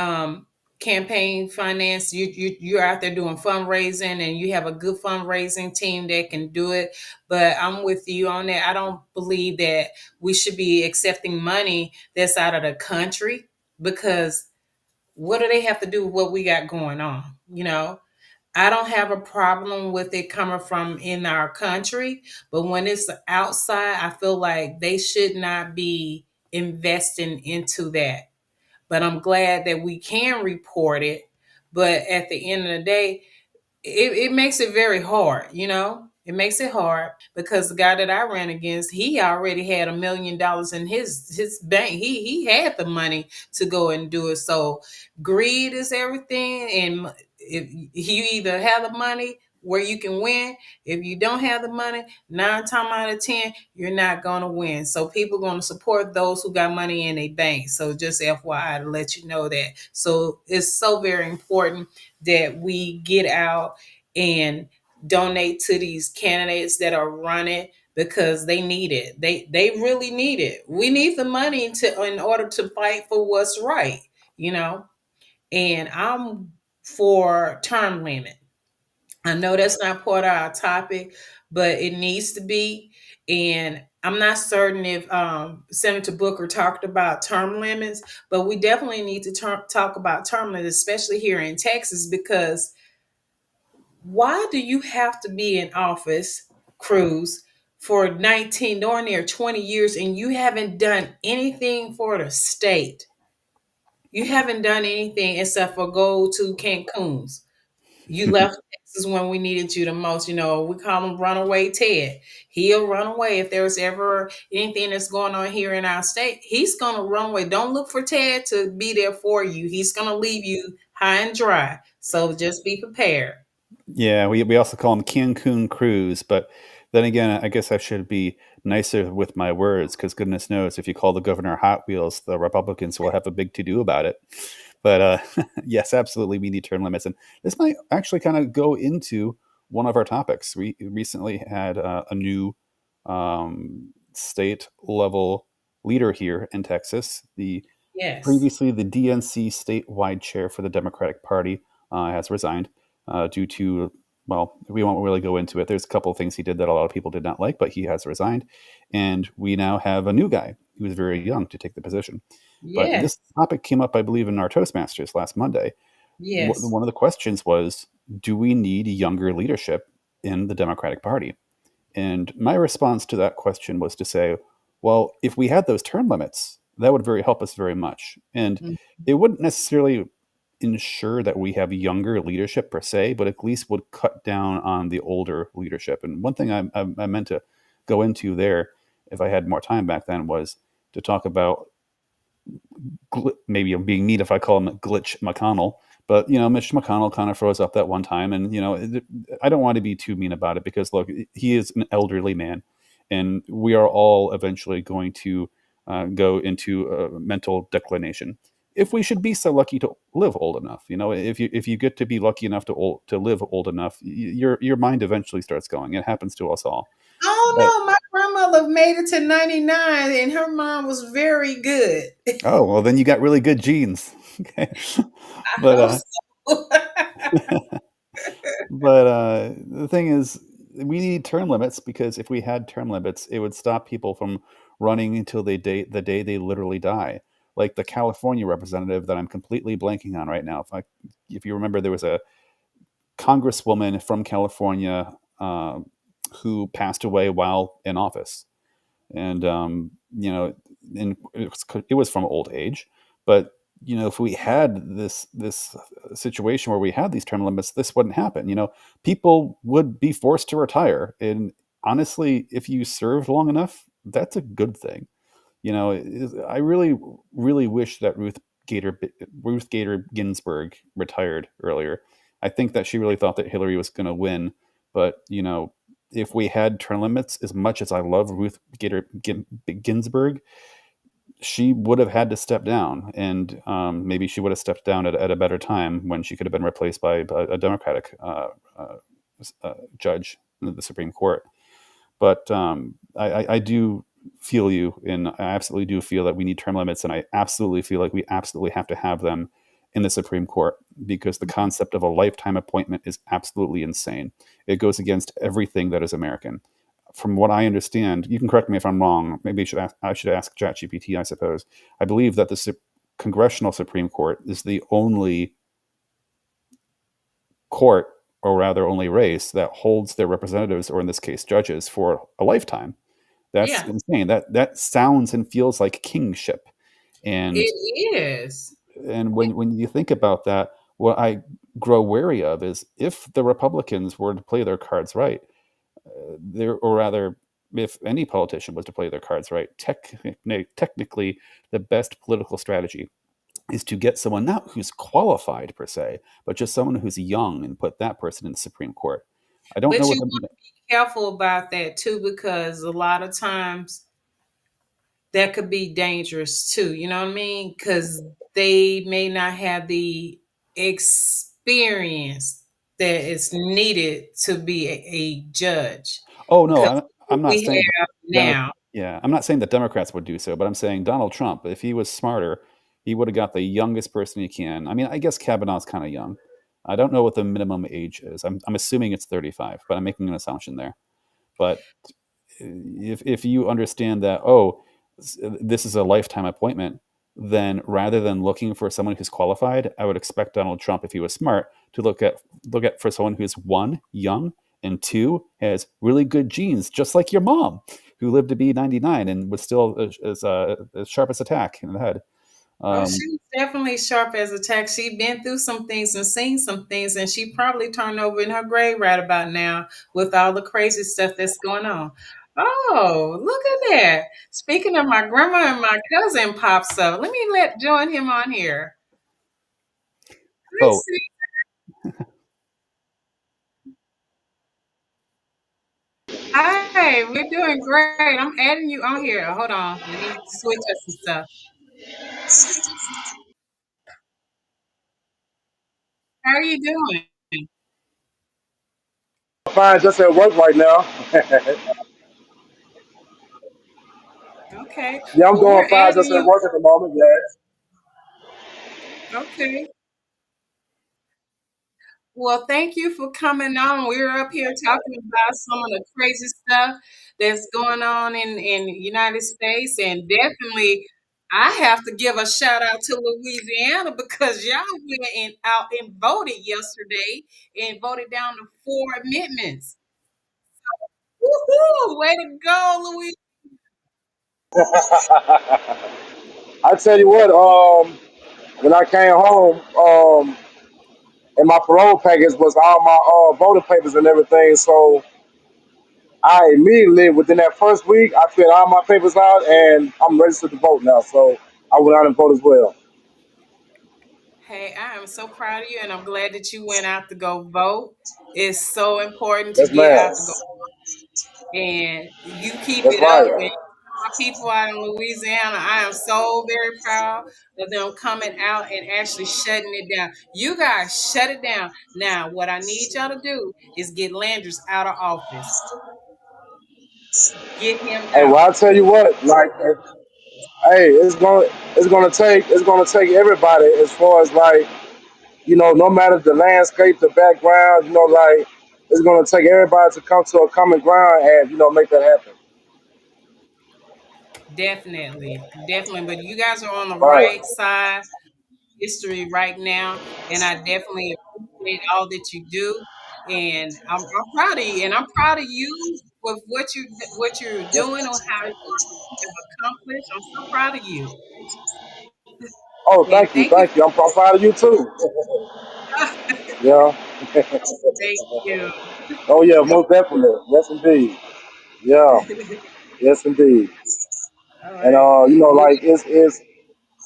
campaign finance, you're out there doing fundraising and you have a good fundraising team that can do it. But I'm with you on that. I don't believe that we should be accepting money that's out of the country, because what do they have to do with what we got going on? I don't have a problem with it coming from in our country, but when it's outside, I feel like they should not be investing into that. But I'm glad that we can report it. But at the end of the day, it makes it very hard. It makes it hard because the guy that I ran against, he already had $1 million in his bank. He had the money to go and do it. So greed is everything, and if you either have the money where you can win, if you don't have the money, 9 times out of 10, you're not gonna win. So people are gonna support those who got money in a bank. So just FYI to let you know that. So it's so very important that we get out and donate to these candidates that are running, because they need it. They really need it. We need the money to in order to fight for what's right, you know. And I'm for term limit. I know that's not part of our topic, but it needs to be. And I'm not certain if Senator Booker talked about term limits, but we definitely need to talk about term limits, especially here in Texas, because why do you have to be in office, Cruz, for 19, darn near 20 years, and you haven't done anything for the state? You haven't done anything except for go to Cancun's. You left Texas when we needed you the most. We call him Runaway Ted. He'll run away if there's ever anything that's going on here in our state. He's going to run away. Don't look for Ted to be there for you. He's going to leave you high and dry. So just be prepared. Yeah, we also call him Cancun Cruz, but then again, I guess I should be nicer with my words, because goodness knows if you call the governor Hot Wheels, the Republicans will have a big to do about it. But yes, absolutely, we need term limits, and this might actually kind of go into one of our topics. We recently had a new state level leader here in Texas. Yes. Previously, the DNC statewide chair for the Democratic Party has resigned due to, well, we won't really go into it. There's a couple of things he did that a lot of people did not like, but he has resigned. And we now have a new guy who is very young to take the position. But Yes. this topic came up, I believe, in our Toastmasters last Monday. Yes. One of the questions was, do we need younger leadership in the Democratic Party? And my response to that question was to say, well, if we had those term limits, that would help us very much. And Mm. it wouldn't necessarily ensure that we have younger leadership per se, but at least would cut down on the older leadership. And one thing I meant to go into there, if I had more time back then, was to talk about maybe I'm being mean if I call him Glitch McConnell, but Mitch McConnell kind of froze up that one time, and I don't want to be too mean about it, because look, he is an elderly man, and we are all eventually going to go into a mental declination. If we should be so lucky to live old enough, if you get to be lucky enough to live old enough, your mind eventually starts going. It happens to us all. Oh But no, my grandmother made it to 99 and her mom was very good. oh well, then you got really good genes. Okay, I but hope so. But the thing is, we need term limits, because if we had term limits, it would stop people from running until the day they literally die. Like the California representative that I'm completely blanking on right now. If you remember, there was a congresswoman from California who passed away while in office, and and it was from old age. But if we had this situation where we had these term limits, this wouldn't happen. People would be forced to retire, and honestly, if you served long enough, that's a good thing. I really, really wish that Ruth Gator Ginsburg retired earlier. I think that she really thought that Hillary was going to win, but if we had term limits, as much as I love Ruth Gator Ginsburg, she would have had to step down, and maybe she would have stepped down at a better time when she could have been replaced by a Democratic judge in the Supreme Court. But I do feel you, and I absolutely do feel that we need term limits, and I absolutely feel like we absolutely have to have them. in the Supreme Court because the concept of a lifetime appointment is absolutely insane. It goes against everything that is American. From what I understand, you can correct me if I'm wrong. Maybe I should ask ChatGPT, I suppose. I believe that the Congressional Supreme Court is the only court, or rather only race, that holds their representatives, or in this case, judges, for a lifetime. That's Yeah, insane. That sounds and feels like kingship. And it is. when you think about that, what I grow wary of is if the Republicans were to play their cards right, there, or rather, if any politician was to play their cards right, technically, the best political strategy is to get someone not who's qualified per se, but just someone who's young and put that person in the Supreme Court. I don't know But you what want the. to be careful about that too, because a lot of times that could be dangerous too. You know what I mean? Because they may not have the experience that is needed to be a judge. Oh no, Because I'm not we saying have Demo- now, yeah, I'm not saying that Democrats would do so, but I'm saying Donald Trump, if he was smarter, he would have got the youngest person he can. I mean, I guess Kavanaugh's kind of young. I don't know what the minimum age is. I'm assuming it's 35, but I'm making an assumption there. But if you understand that, oh, this is a lifetime appointment, then rather than looking for someone who's qualified, I would expect Donald Trump, if he was smart, to look at for someone who's one, young, and two, has really good genes, just like your mom, who lived to be 99 and was still as sharp as a tack in the head. oh, Um, she's definitely sharp as a tack. She been through some things and seen some things, and she probably turned over in her grave right about now with all the crazy stuff that's going on. Oh, look at that! Speaking of my grandma and my cousin pops up. Let me join him on here. oh, Let's see. Hi, we're doing great. I'm adding you on here. Hold on. Let me switch up some stuff. How are you doing? Fine, just at work right now. Okay. Yeah, I'm Well, doing we're fine, adding just at you. work at the moment. Yeah. Okay. Well, thank you for coming on. We're up here talking about some of the crazy stuff that's going on in the United States, and definitely, I have to give a shout out to Louisiana because y'all went out and voted yesterday and voted down the four amendments. Woohoo! Way to go, Louisiana! I tell you what, when I came home, and my parole package was all my voting papers and everything. So I immediately, within that first week, I filled all my papers out and I'm registered to vote now. So I went out and voted as well. Hey, I am so proud of you, and I'm glad that you went out to go vote. It's so important to Yes, get ma'am. out to go, and you keep That's it up. And right. my people out in Louisiana, I am so very proud of them coming out and actually shutting it down. You guys shut it down. Now, what I need y'all to do is get Landers out of office. Get him Hey, out. well, I tell you what, like, hey, it's gonna take everybody as far as like no matter the landscape, the background, like it's gonna take everybody to come to a common ground and make that happen. Definitely, definitely. But you guys are on the Right. right side history right now, and I definitely appreciate all that you do. And I'm proud of you, and I'm proud of you with what you're doing or how you have accomplished. I'm so proud of you, Oh, and thank you, thank you thank you. I'm proud of you too. for Yeah. thank you. Oh yeah, most definitely. Yes, indeed. Yeah. Yes, indeed. All And right. Well, like it's.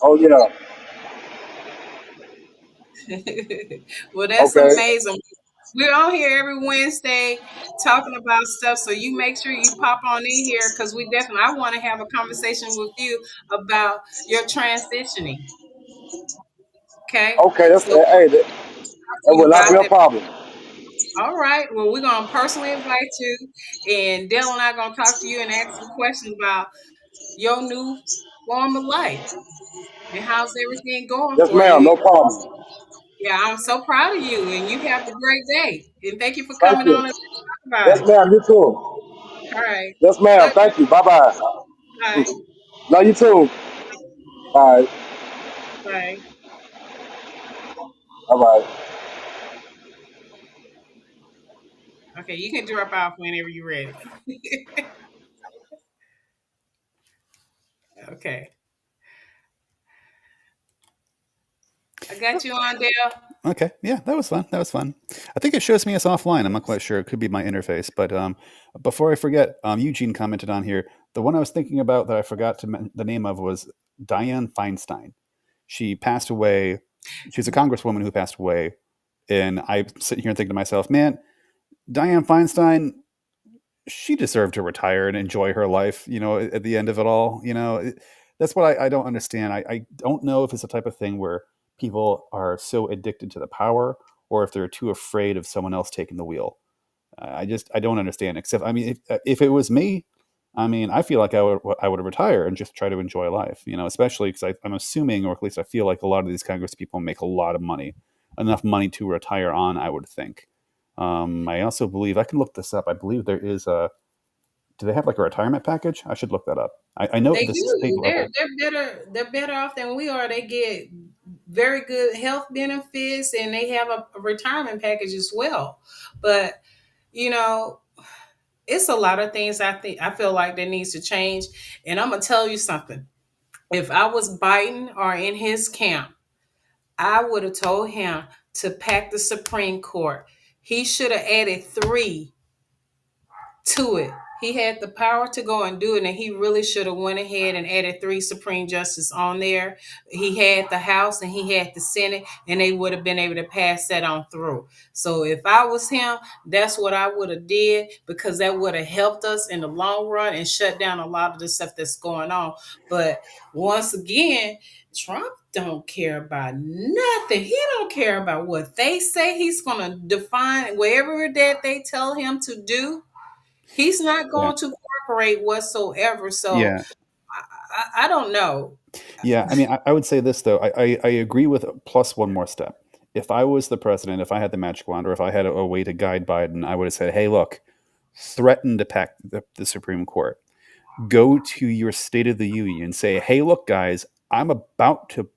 Oh yeah. well, that's Okay. amazing. We're on here every Wednesday talking about stuff. So you make sure you pop on in here because I want to have a conversation with you about your transitioning. Okay. Okay. That's So we'll hey. talk That to you will not be about a that. problem. All right. Well, we're gonna personally invite you, and Dale and I are gonna talk to you and ask some questions about your new form of life. And how's everything going Yes, for ma'am. you? No problem. Yeah, I'm so proud of you, and you have a great day. And thank you for Thank coming on and you. talk about Yes, it. ma'am. You too. All right. Yes, ma'am. Love you. Thank you. Bye bye. Bye. Love you too. Bye. Bye. Bye bye. Okay, you can drop off whenever you're ready. Okay. I got you on, Dale. Okay, yeah, that was fun. That was fun. I think it shows me us offline. I'm not quite sure. It could be my interface. But before I forget, Eugene commented on here. The one I was thinking about that I forgot to the name of was Dianne Feinstein. She passed away. She's a congresswoman who passed away, and I'm sitting here thinking to myself, man, Dianne Feinstein, she deserved to retire and enjoy her life, at the end of it all. That's what I don't understand. I don't know if it's the type of thing where people are so addicted to the power or if they're too afraid of someone else taking the wheel. I don't understand. Except, I mean, if it was me, I mean, I feel like I would retire and just try to enjoy life. Especially because I'm assuming, or at least I feel like a lot of these Congress people make a lot of money, enough money to retire on. I would think. I also believe I can look this up. I believe there is a. Do they have like a retirement package? I should look that up. I know They at the state do. They're level. they're better. They're better off than we are. They get very good health benefits, and they have a retirement package as well. But you know, it's a lot of things I feel like that needs to change. And I'm gonna tell you something. If I was Biden or in his camp, I would have told him to pack the Supreme Court. He should have added three to it. He had the power to go and do it, and he really should have went ahead and added three Supreme Justices on there. He had the House and he had the Senate, and they would have been able to pass that on through. So if I was him, that's what I would have did, because that would have helped us in the long run and shut down a lot of the stuff that's going on. But once again, Trump don't care about nothing. He don't care about what they say. He's gonna define wherever that they tell him to do. He's not Yeah, going to cooperate whatsoever. So yeah, I don't know. yeah. I mean, I would say this though. I agree with plus one more step. If I was the president, if I had the magic wand, or if I had a way to guide Biden, I would have said, "Hey, look, threaten to pack the Supreme Court. Go to your State of the Union, say, hey, look, guys, I'm about to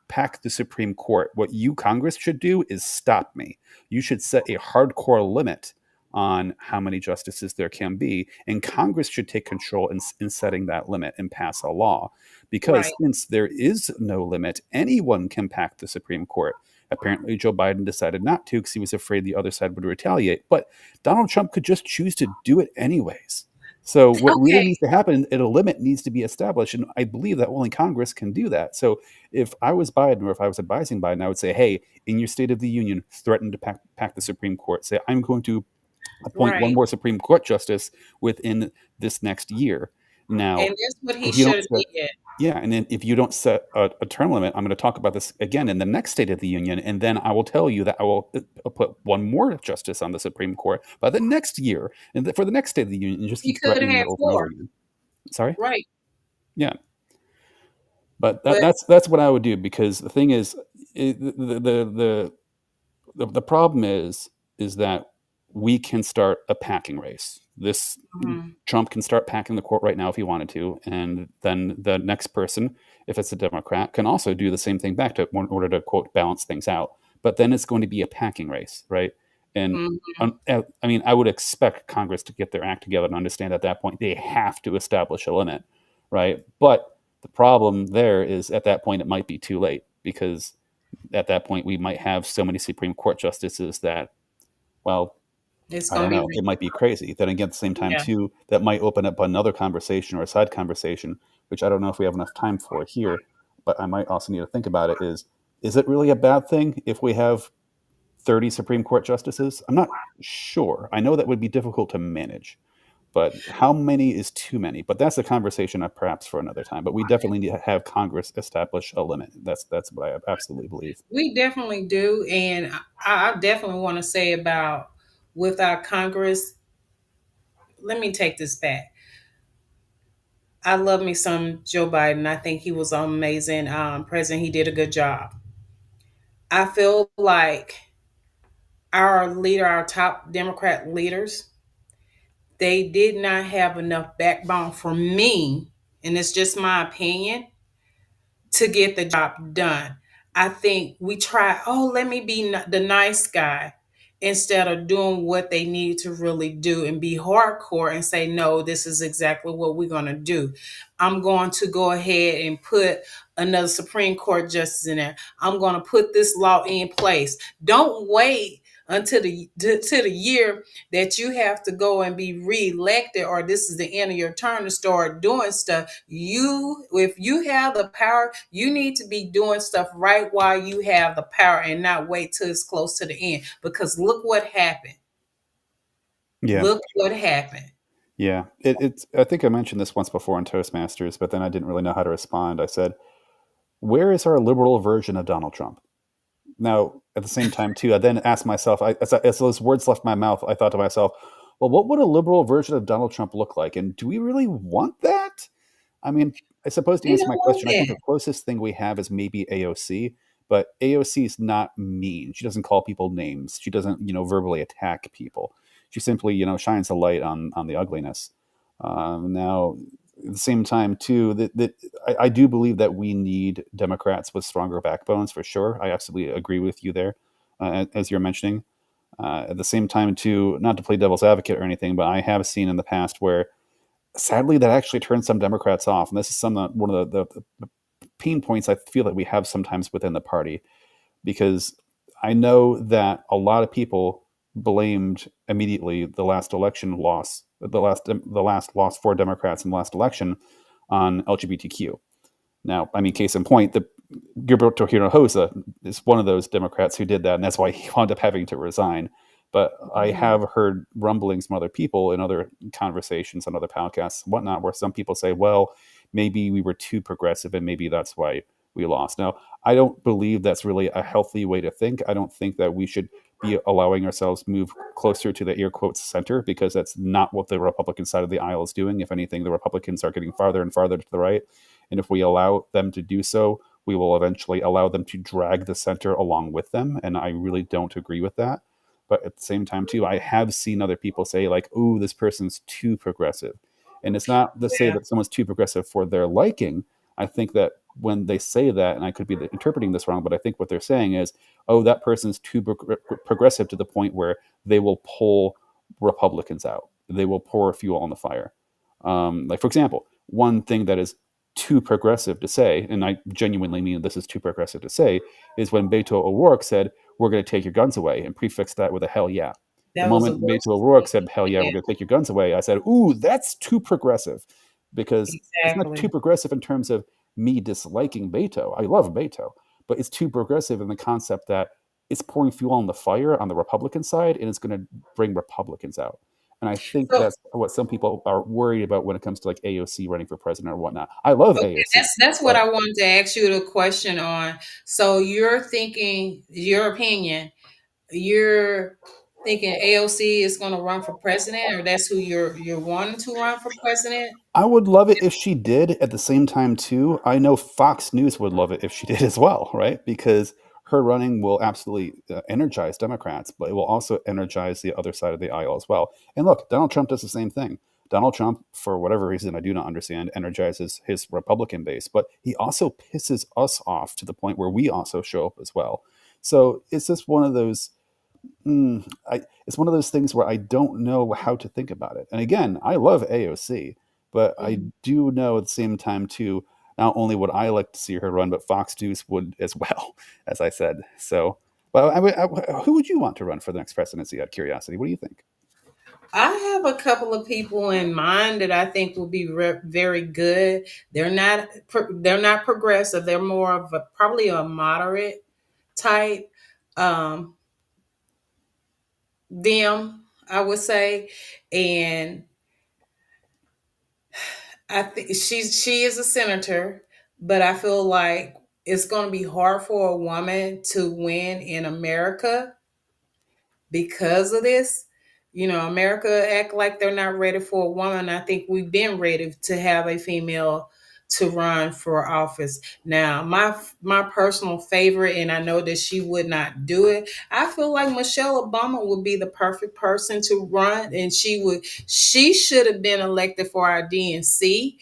pack the Supreme Court. What you, Congress, should do is stop me. You should set a hardcore limit on how many justices there can be, and Congress should take control in setting that limit and pass a law. Because Right. since there is no limit, anyone can pack the Supreme Court. Apparently, Joe Biden decided not to because he was afraid the other side would retaliate. But Donald Trump could just choose to do it anyways. So what really Okay. needs to happen, a limit needs to be established, and I believe that only Congress can do that. So if I was Biden, or if I was advising Biden, I would say, hey, in your State of the Union, threaten to pack the Supreme Court. Say, I'm going to appoint one Right. more Supreme Court justice within this next year. And Now, that's what he if you should don't have set, did. yeah, and then if you don't set a term limit, I'm going to talk about this again in the next State of the Union, and then I will tell you that I will put one more justice on the Supreme Court by the next year, and for the next State of the Union, and just He keep could have threatening had it over and over four. again. Sorry, Right. yeah, but But that's what I would do, because the thing is, the problem is that we can start a packing race. This mhm, Trump can start packing the court right now if he wanted to, and then the next person, if it's a Democrat, can also do the same thing back to in order to quote balance things out. But then it's going to be a packing race, right? And mhm. I mean, I would expect Congress to get their act together and understand at that point they have to establish a limit, right? But the problem there is at that point it might be too late, because at that point we might have so many Supreme Court justices that, well, It's I gonna don't be know, it might be crazy. Then again, at the same time yeah. too, that might open up another conversation or a side conversation, which I don't know if we have enough time for here, but I might also need to think about it is it really a bad thing if we have 30 Supreme Court justices? I'm not sure. I know that would be difficult to manage, but how many is too many? But that's a conversation perhaps for another time. But we definitely need to have Congress establish a limit. That's what I absolutely believe. We definitely do. And I definitely want to say about with our Congress, let me take this back. I love me some Joe Biden. I think he was an amazing president. He did a good job. I feel like our top Democrat leaders, they did not have enough backbone for me, and it's just my opinion, to get the job done. I think we try, oh, let me be the nice guy instead of doing what they need to really do and be hardcore and say, no, this is exactly what we're going to do. I'm going to go ahead and put another Supreme Court justice in there. I'm going to put this law in place. Don't wait until to the year that you have to go and be reelected, or this is the end of your term, to start doing stuff. If you have the power, you need to be doing stuff right while you have the power and not wait till it's close to the end. Because look what happened. Yeah. Look what happened. Yeah. It's, I think I mentioned this once before in Toastmasters, but then I didn't really know how to respond. I said, where is our liberal version of Donald Trump? Now, at the same time, too, I then asked myself, as those words left my mouth, I thought to myself, well, what would a liberal version of Donald Trump look like? And do we really want that? I mean, I suppose to You answer don't my want question, I think that. the closest thing we have is maybe AOC, but AOC is not mean. She doesn't call people names. She doesn't, verbally attack people. She simply, shines a light on the ugliness. Now, at the same time, too, that I do believe that we need Democrats with stronger backbones for sure. I absolutely agree with you there, as you're mentioning. At the same time, too, not to play devil's advocate or anything, but I have seen in the past where sadly that actually turns some Democrats off, and this is one of the pain points I feel that we have sometimes within the party, because I know that a lot of people blamed immediately the last election loss, the last loss for Democrats in the last election on LGBTQ. Now, I mean, case in point, the Gilberto Hinojosa is one of those Democrats who did that, and that's why he wound up having to resign. But I Mhm. have heard rumblings from other people in other conversations on other podcasts and whatnot, where some people say, well, maybe we were too progressive and maybe that's why we lost. Now, I don't believe that's really a healthy way to think. I don't think that we should be allowing ourselves move closer to the air quotes center, because that's not what the Republican side of the aisle is doing. If anything, the Republicans are getting farther and farther to the right. And if we allow them to do so, we will eventually allow them to drag the center along with them. And I really don't agree with that. But at the same time, too, I have seen other people say, like, "Ooh, this person's too progressive." And it's not to say Yeah. that someone's too progressive for their liking. I think that when they say that, and I could be interpreting this wrong, but I think what they're saying is, oh, that person's too progressive to the point where they will pull Republicans out. They will pour fuel on the fire. Like, for example, one thing that is too progressive to say, and I genuinely mean this is too progressive to say, is when Beto O'Rourke said, "We're going to take your guns away," and prefixed that with a hell yeah. The That was the moment worst Beto O'Rourke thing. said, "Hell yeah, Yeah, we're going to take your guns away," I said, "Ooh, that's too progressive," because it's not too exactly. progressive in terms of me disliking Beto. I love Beto, but it's too progressive in the concept that it's pouring fuel on the fire on the Republican side, and it's going to bring Republicans out. And I think So that's what some people are worried about when it comes to like AOC running for president or whatnot. I love okay, AOC, that's what but I wanted to ask you the question on. So you're thinking, your opinion, you're thinking AOC is going to run for president, or that's who you're wanting to run for president? I would love it if she did. At the same time, too, I know Fox News would love it if she did as well, right? Because her running will absolutely energize Democrats, but it will also energize the other side of the aisle as well. And look, Donald Trump does the same thing. Donald Trump, for whatever reason I do not understand, energizes his Republican base, but he also pisses us off to the point where we also show up as well. So it's just one of those it's one of those things where I don't know how to think about it. And again, I love AOC, but I Mhm. do know at the same time too. Not only would I like to see her run, but Fox News would as well, as I said. So, well, who would you want to run for the next presidency? Out of curiosity, what do you think? I have a couple of people in mind that I think will be very good. They're not progressive. They're more of a probably a moderate type. Um, them, I would say, and I think she is a senator, but I feel like it's going to be hard for a woman to win in America because of this. America act like they're not ready for a woman. I think we've been ready to have a female to run for office. Now, my personal favorite, and I know that she would not do it. I feel like Michelle Obama would be the perfect person to run, and she should have been elected for our DNC,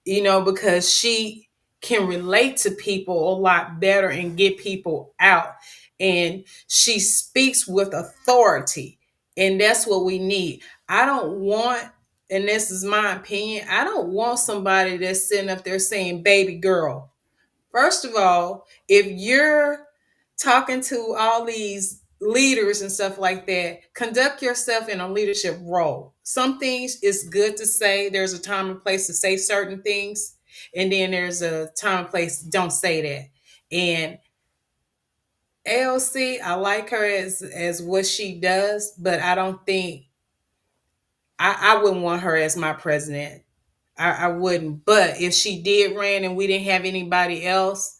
because she can relate to people a lot better and get people out. And she speaks with authority. And that's what we need. I don't want, and this is my opinion, I don't want somebody that's sitting up there saying, baby girl. First of all, if you're talking to all these leaders and stuff like that, conduct yourself in a leadership role. Some things is good to say. There's a time and place to say certain things, and then there's a time and place don't say that. And AOC, I like her as what she does, but I don't think I wouldn't want her as my president. I wouldn't. But if she did ran and we didn't have anybody else,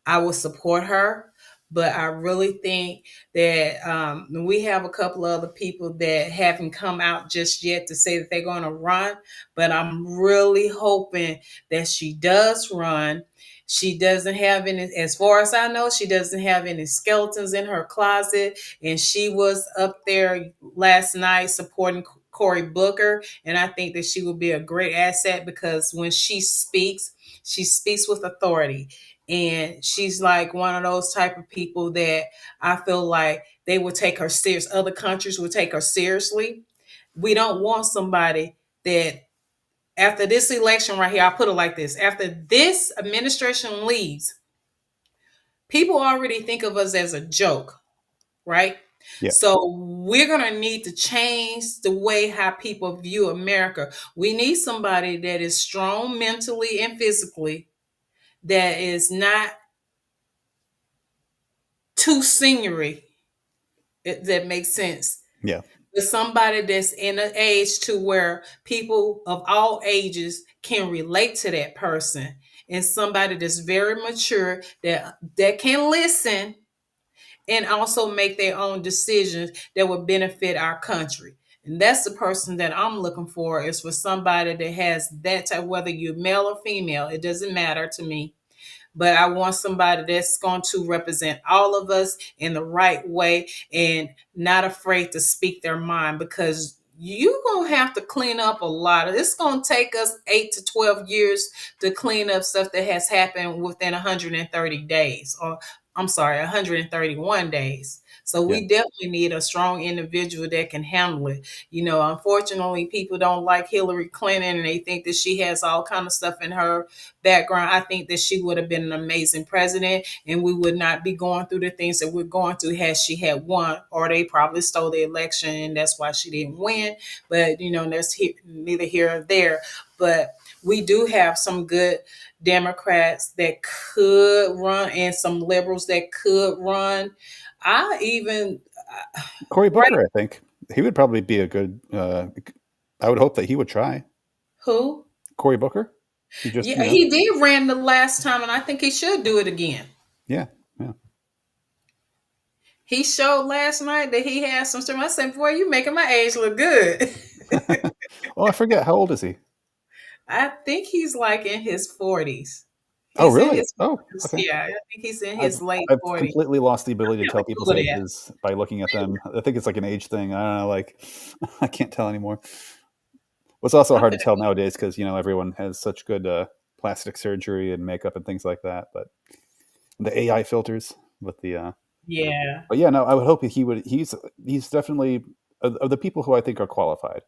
I would support her. But I really think that we have a couple of other people that haven't come out just yet to say that they're going to run. But I'm really hoping that she does run. She doesn't have any, as far as I know, she doesn't have any skeletons in her closet. And she was up there last night supporting Cory Booker. And I think that she would be a great asset because when she speaks with authority. And she's like one of those type of people that I feel like they would take her serious. Other countries would take her seriously. We don't want somebody that after this election right here, I'll put it like this. After this administration leaves, people already think of us as a joke, right? Yeah. So we're going to need to change the way how people view America. We need somebody that is strong mentally and physically, that is not too seniory, if that makes sense. Yeah. But somebody that's in an age to where people of all ages can relate to that person, and somebody that's very mature that can listen and also make their own decisions that would benefit our country. And that's the person that I'm looking for, is for somebody that has that type, whether you're male or female, it doesn't matter to me. But I want somebody that's going to represent all of us in the right way and not afraid to speak their mind, because you're going to have to clean up a lot of it's going to take us 8 to 12 years to clean up stuff that has happened within 130 days, or I'm sorry, 131 days. So Yeah. we definitely need a strong individual that can handle it. Unfortunately, people don't like Hillary Clinton and they think that she has all kind of stuff in her background. I think that she would have been an amazing president, and we would not be going through the things that we're going through had she had won, or they probably stole the election and that's why she didn't win. But that's neither here or there. But we do have some good Democrats that could run and some liberals that could run. I even Cory right Booker, I think he would probably be a good. I would hope that he would try. who? Cory Booker. He just, Yeah, he did ran the last time, and I think he should do it again. yeah, yeah. He showed last night that he had some strength. I said, boy, you making my age look good. Oh, I forget, how old is he? I think he's like in his 40s. Oh, He's in really? his Oh, 40s. okay. Yeah, I think he's in I've his late I've 40s. completely lost the ability to tell people's Google that. ages by looking at them. I think it's like an age thing. I don't know, like I can't tell anymore. It's also hard to tell nowadays because everyone has such good plastic surgery and makeup and things like that. But the AI filters with the Yeah. but yeah, no, I would hope he would. He's definitely of the people who I think are qualified.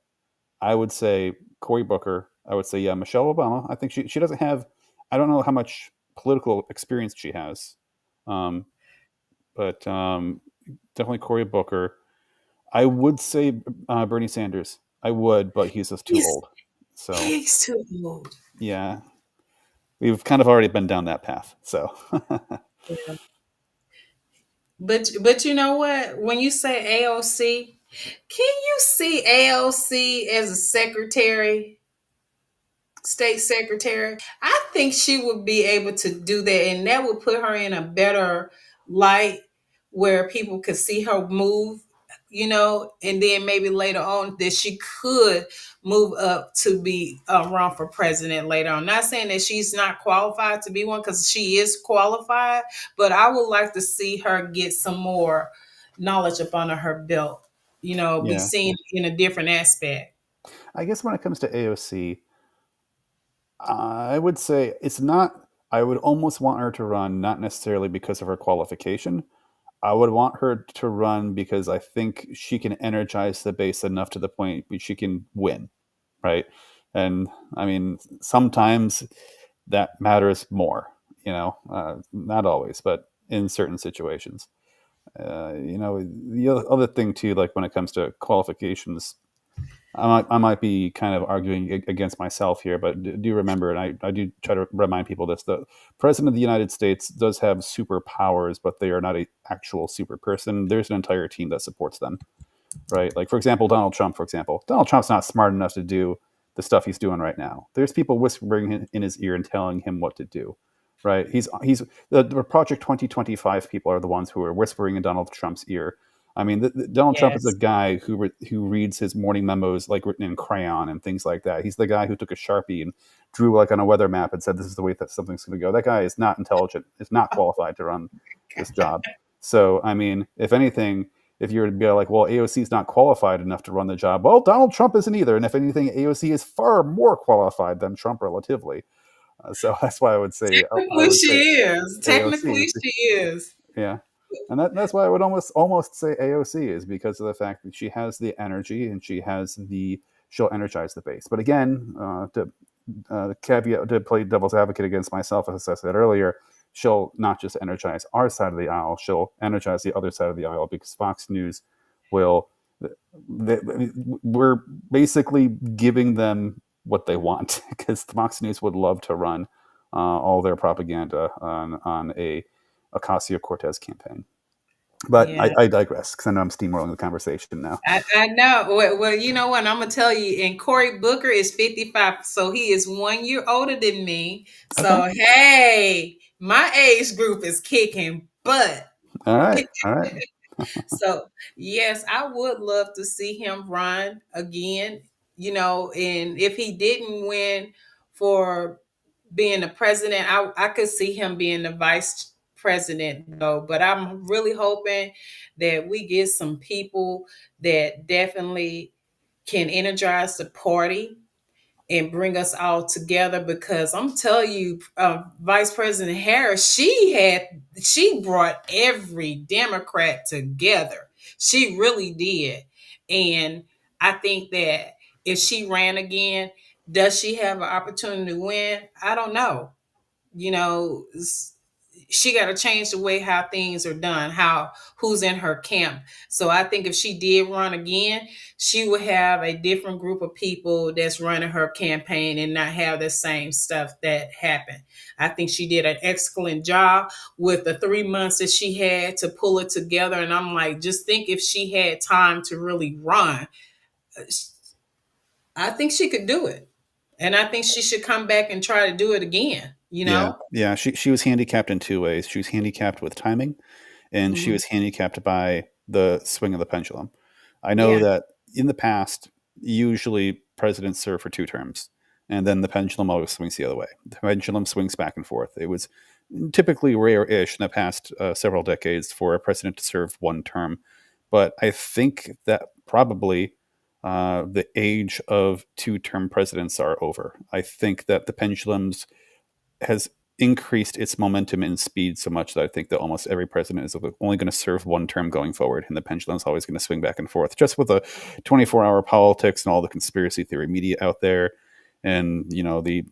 I would say Cory Booker. I would say, yeah, Michelle Obama. I think she doesn't have. I don't know how much political experience she has, but definitely Cory Booker. I would say Bernie Sanders. I would, but he's just too He's- old. So He's too old. yeah, we've kind of already been down that path. So Yeah. But you know what? When you say AOC, can you see AOC as a secretary, state secretary? I think she would be able to do that, and that would put her in a better light where people could see her move. and then maybe later on that she could move up to be run for president later on. Not saying that she's not qualified to be one, because she is qualified, but I would like to see her get some more knowledge up under her belt, be Yeah. seen in a different aspect. I guess when it comes to AOC, I would say it's not. I would almost want her to run, not necessarily because of her qualification. I would want her to run because I think she can energize the base enough to the point where she can win, right? And I mean, sometimes that matters more, not always, but in certain situations. The other thing too, like when it comes to qualifications, I might be kind of arguing against myself here, but do remember, and I do try to remind people this: the president of the United States does have superpowers, but they are not an actual super person. There's an entire team that supports them, right? Like, for example, Donald Trump. For example, Donald Trump's not smart enough to do the stuff he's doing right now. There's people whispering in his ear and telling him what to do, right? He's the Project 2025 people are the ones who are whispering in Donald Trump's ear. I mean, Donald Trump is a Yes. guy who reads his morning memos like written in crayon and things like that. He's the guy who took a Sharpie and drew like on a weather map and said, "This is the way that something's going to go." That guy is not intelligent. Is not qualified to run this job. So, I mean, if anything, if you were to be like, well, AOC is not qualified enough to run the job, well, Donald Trump isn't either. And if anything, AOC is far more qualified than Trump relatively. So that's why I would say I Technically, would she say is. AOC. Technically, she is. Yeah, and that's why I would almost say AOC is because of the fact that she has the energy and she'll energize the base. But again, to caveat, to play devil's advocate against myself, as I said earlier, she'll not just energize our side of the aisle, she'll energize the other side of the aisle because Fox News will. We're basically giving them what they want because Fox News would love to run all their propaganda on a Ocasio Cortez campaign. But Yeah. I digress because I know I'm steamrolling the conversation now. I know. Well, you know what? I'm gonna tell you. And Cory Booker is 55, so he is 1 year older than me. Okay. So hey, my age group is kicking butt. All right. All right. So yes, I would love to see him run again. And if he didn't win for being the president, I could see him being the vice president though. But I'm really hoping that we get some people that definitely can energize the party and bring us all together, because I'm telling you, Vice President Harris, she brought every Democrat together. She really did. And I think that if she ran again, does she have an opportunity to win? I don't know. you know she got to change the way how things are done, how who's in her camp. So I think if she did run again, she would have a different group of people that's running her campaign and not have the same stuff that happened. I think she did an excellent job with the 3 months that she had to pull it together. And I'm like, just think if she had time to really run, I think she could do it. And I think she should come back and try to do it again, you Yeah. know? Yeah. She was handicapped in two ways. She was handicapped with timing, and she Mhm. was handicapped by the swing of the pendulum. I know Yeah. that in the past, usually presidents serve for 2 terms, and then the pendulum always swings the other way. The pendulum swings back and forth. It was typically rare-ish in the past several decades for a president to serve 1 term, but I think that probably the age of 2 term presidents are over. I think that the pendulums has increased its momentum and speed so much that I think that almost every president is only going to serve 1 term going forward, and the pendulum is always going to swing back and forth. Just with the 24-hour politics and all the conspiracy theory media out there, and the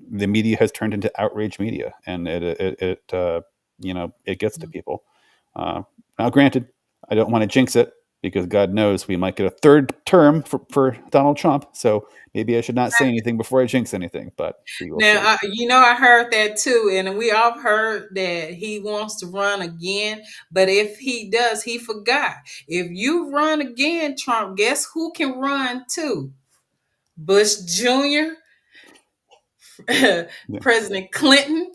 media has turned into outrage media, and it gets to people. Now, granted, I don't want to jinx it because God knows we might get a 3rd term for Donald Trump, so maybe I should not say anything before I jinx anything, but we will see. Now, I heard that too, and we all heard that he wants to run again. But if he does, he forgot. If you run again, Trump, guess who can run too? Bush Jr., Yeah. President Clinton,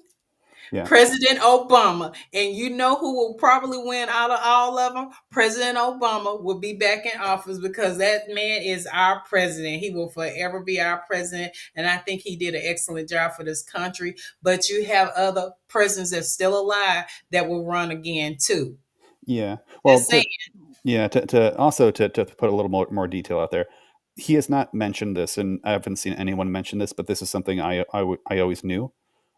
Yeah. President Obama. And you know who will probably win out of all of them? President Obama will be back in office because that man is our president. He will forever be our president. And I think he did an excellent job for this country. But you have other presidents that's still alive that will run again too. Yeah. Well, Just saying. to also to put a little more detail out there, he has not mentioned this, and I haven't seen anyone mention this, but this is something I always knew.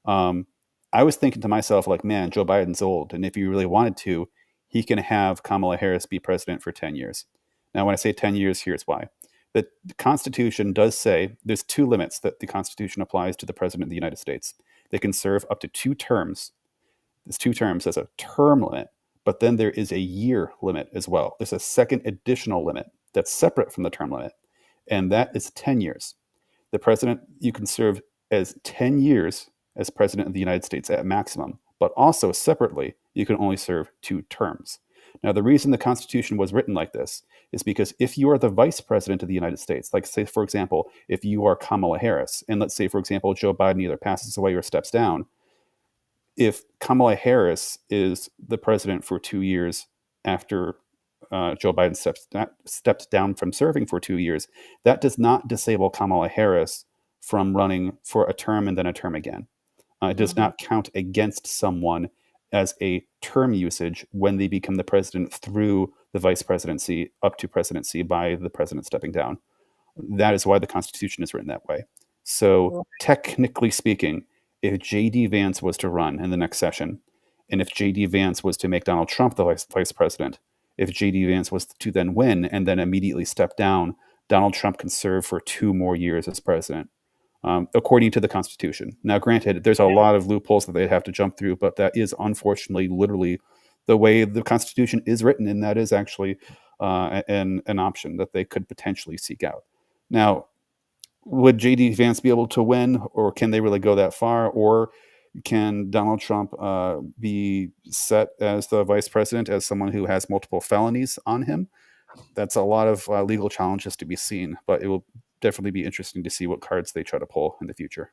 I was thinking to myself, like, man, Joe Biden's old, and if he really wanted to, he can have Kamala Harris be president for 10 years. Now, when I say 10 years, here's why. The Constitution does say there's two limits that the Constitution applies to the president of the United States. They can serve up to 2 terms. There's 2 terms as a term limit, but then there is a year limit as well. There's a second additional limit that's separate from the term limit, and that is 10 years. The president, you can serve as 10 years as president of the United States at maximum, but also separately, you can only serve 2 terms. Now, the reason the Constitution was written like this is because if you are the vice president of the United States, like, say, for example, if you are Kamala Harris, and let's say, for example, Joe Biden either passes away or steps down, if Kamala Harris is the president for 2 years after Joe Biden stepped down from serving for 2 years, that does not disable Kamala Harris from running for a term and then a term again. It does not count against someone as a term usage when they become the president through the vice presidency up to presidency by the president stepping down. That is why the Constitution is written that way. So, technically speaking, if J.D. Vance was to run in the next session, and if J.D. Vance was to make Donald Trump the vice president, if J.D. Vance was to then win and then immediately step down, Donald Trump can serve for 2 more years as president, according to the Constitution. Now, granted, there's a lot of loopholes that they'd have to jump through, but that is unfortunately literally the way the Constitution is written, and that is actually an option that they could potentially seek out. Now, would J.D. Vance be able to win, or can they really go that far? Or can Donald Trump be set as the vice president as someone who has multiple felonies on him? That's a lot of legal challenges to be seen, but it will definitely be interesting to see what cards they try to pull in the future.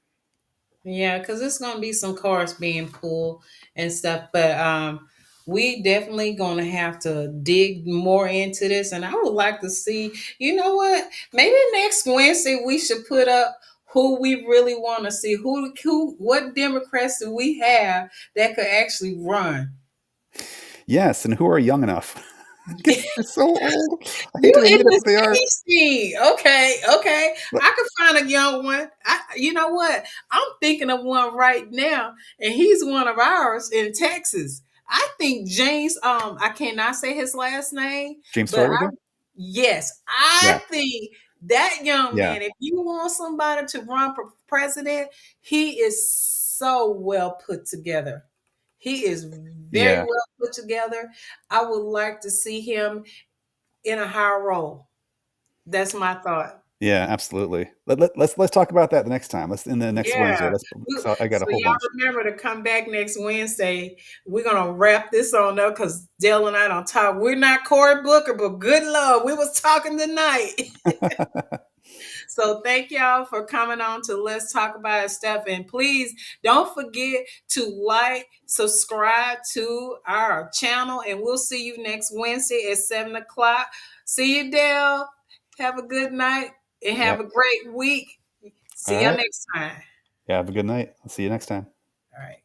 Yeah, because it's gonna be some cards being pulled and stuff, but we definitely gonna have to dig more into this. And I would like to see, you know what? Maybe next Wednesday we should put up who we really want to see. What Democrats do we have that could actually run? Yes, and who are young enough? They're so old. I hate You to in admit it, the but they are. scene. Okay. But I could find a young one. You know what? I'm thinking of one right now, and he's one of ours in Texas. I think James, I cannot say his last name, James but Farley? yes, I Yeah, think that young yeah, man, if you want somebody to run for president, he is so well put together. He is very yeah, well put together. I would like to see him in a higher role. That's my thought. yeah, absolutely. Let's talk about that the next time. Let's in the next Wednesday. Yeah. Let's. 'Cause I got So a whole y'all bunch. remember to come back next Wednesday. We're gonna wrap this on up because Dale and I don't talk. We're not Cory Booker, but good lord, we was talking tonight. So thank y'all for coming on to Let's Talk About It Stuff. And please don't forget to like, subscribe to our channel, and we'll see you next Wednesday at 7 o'clock. See you, Dale. Have a good night and have Yep. a great week. All See y'all right. next time. Yeah. Have a good night. I'll see you next time. All right.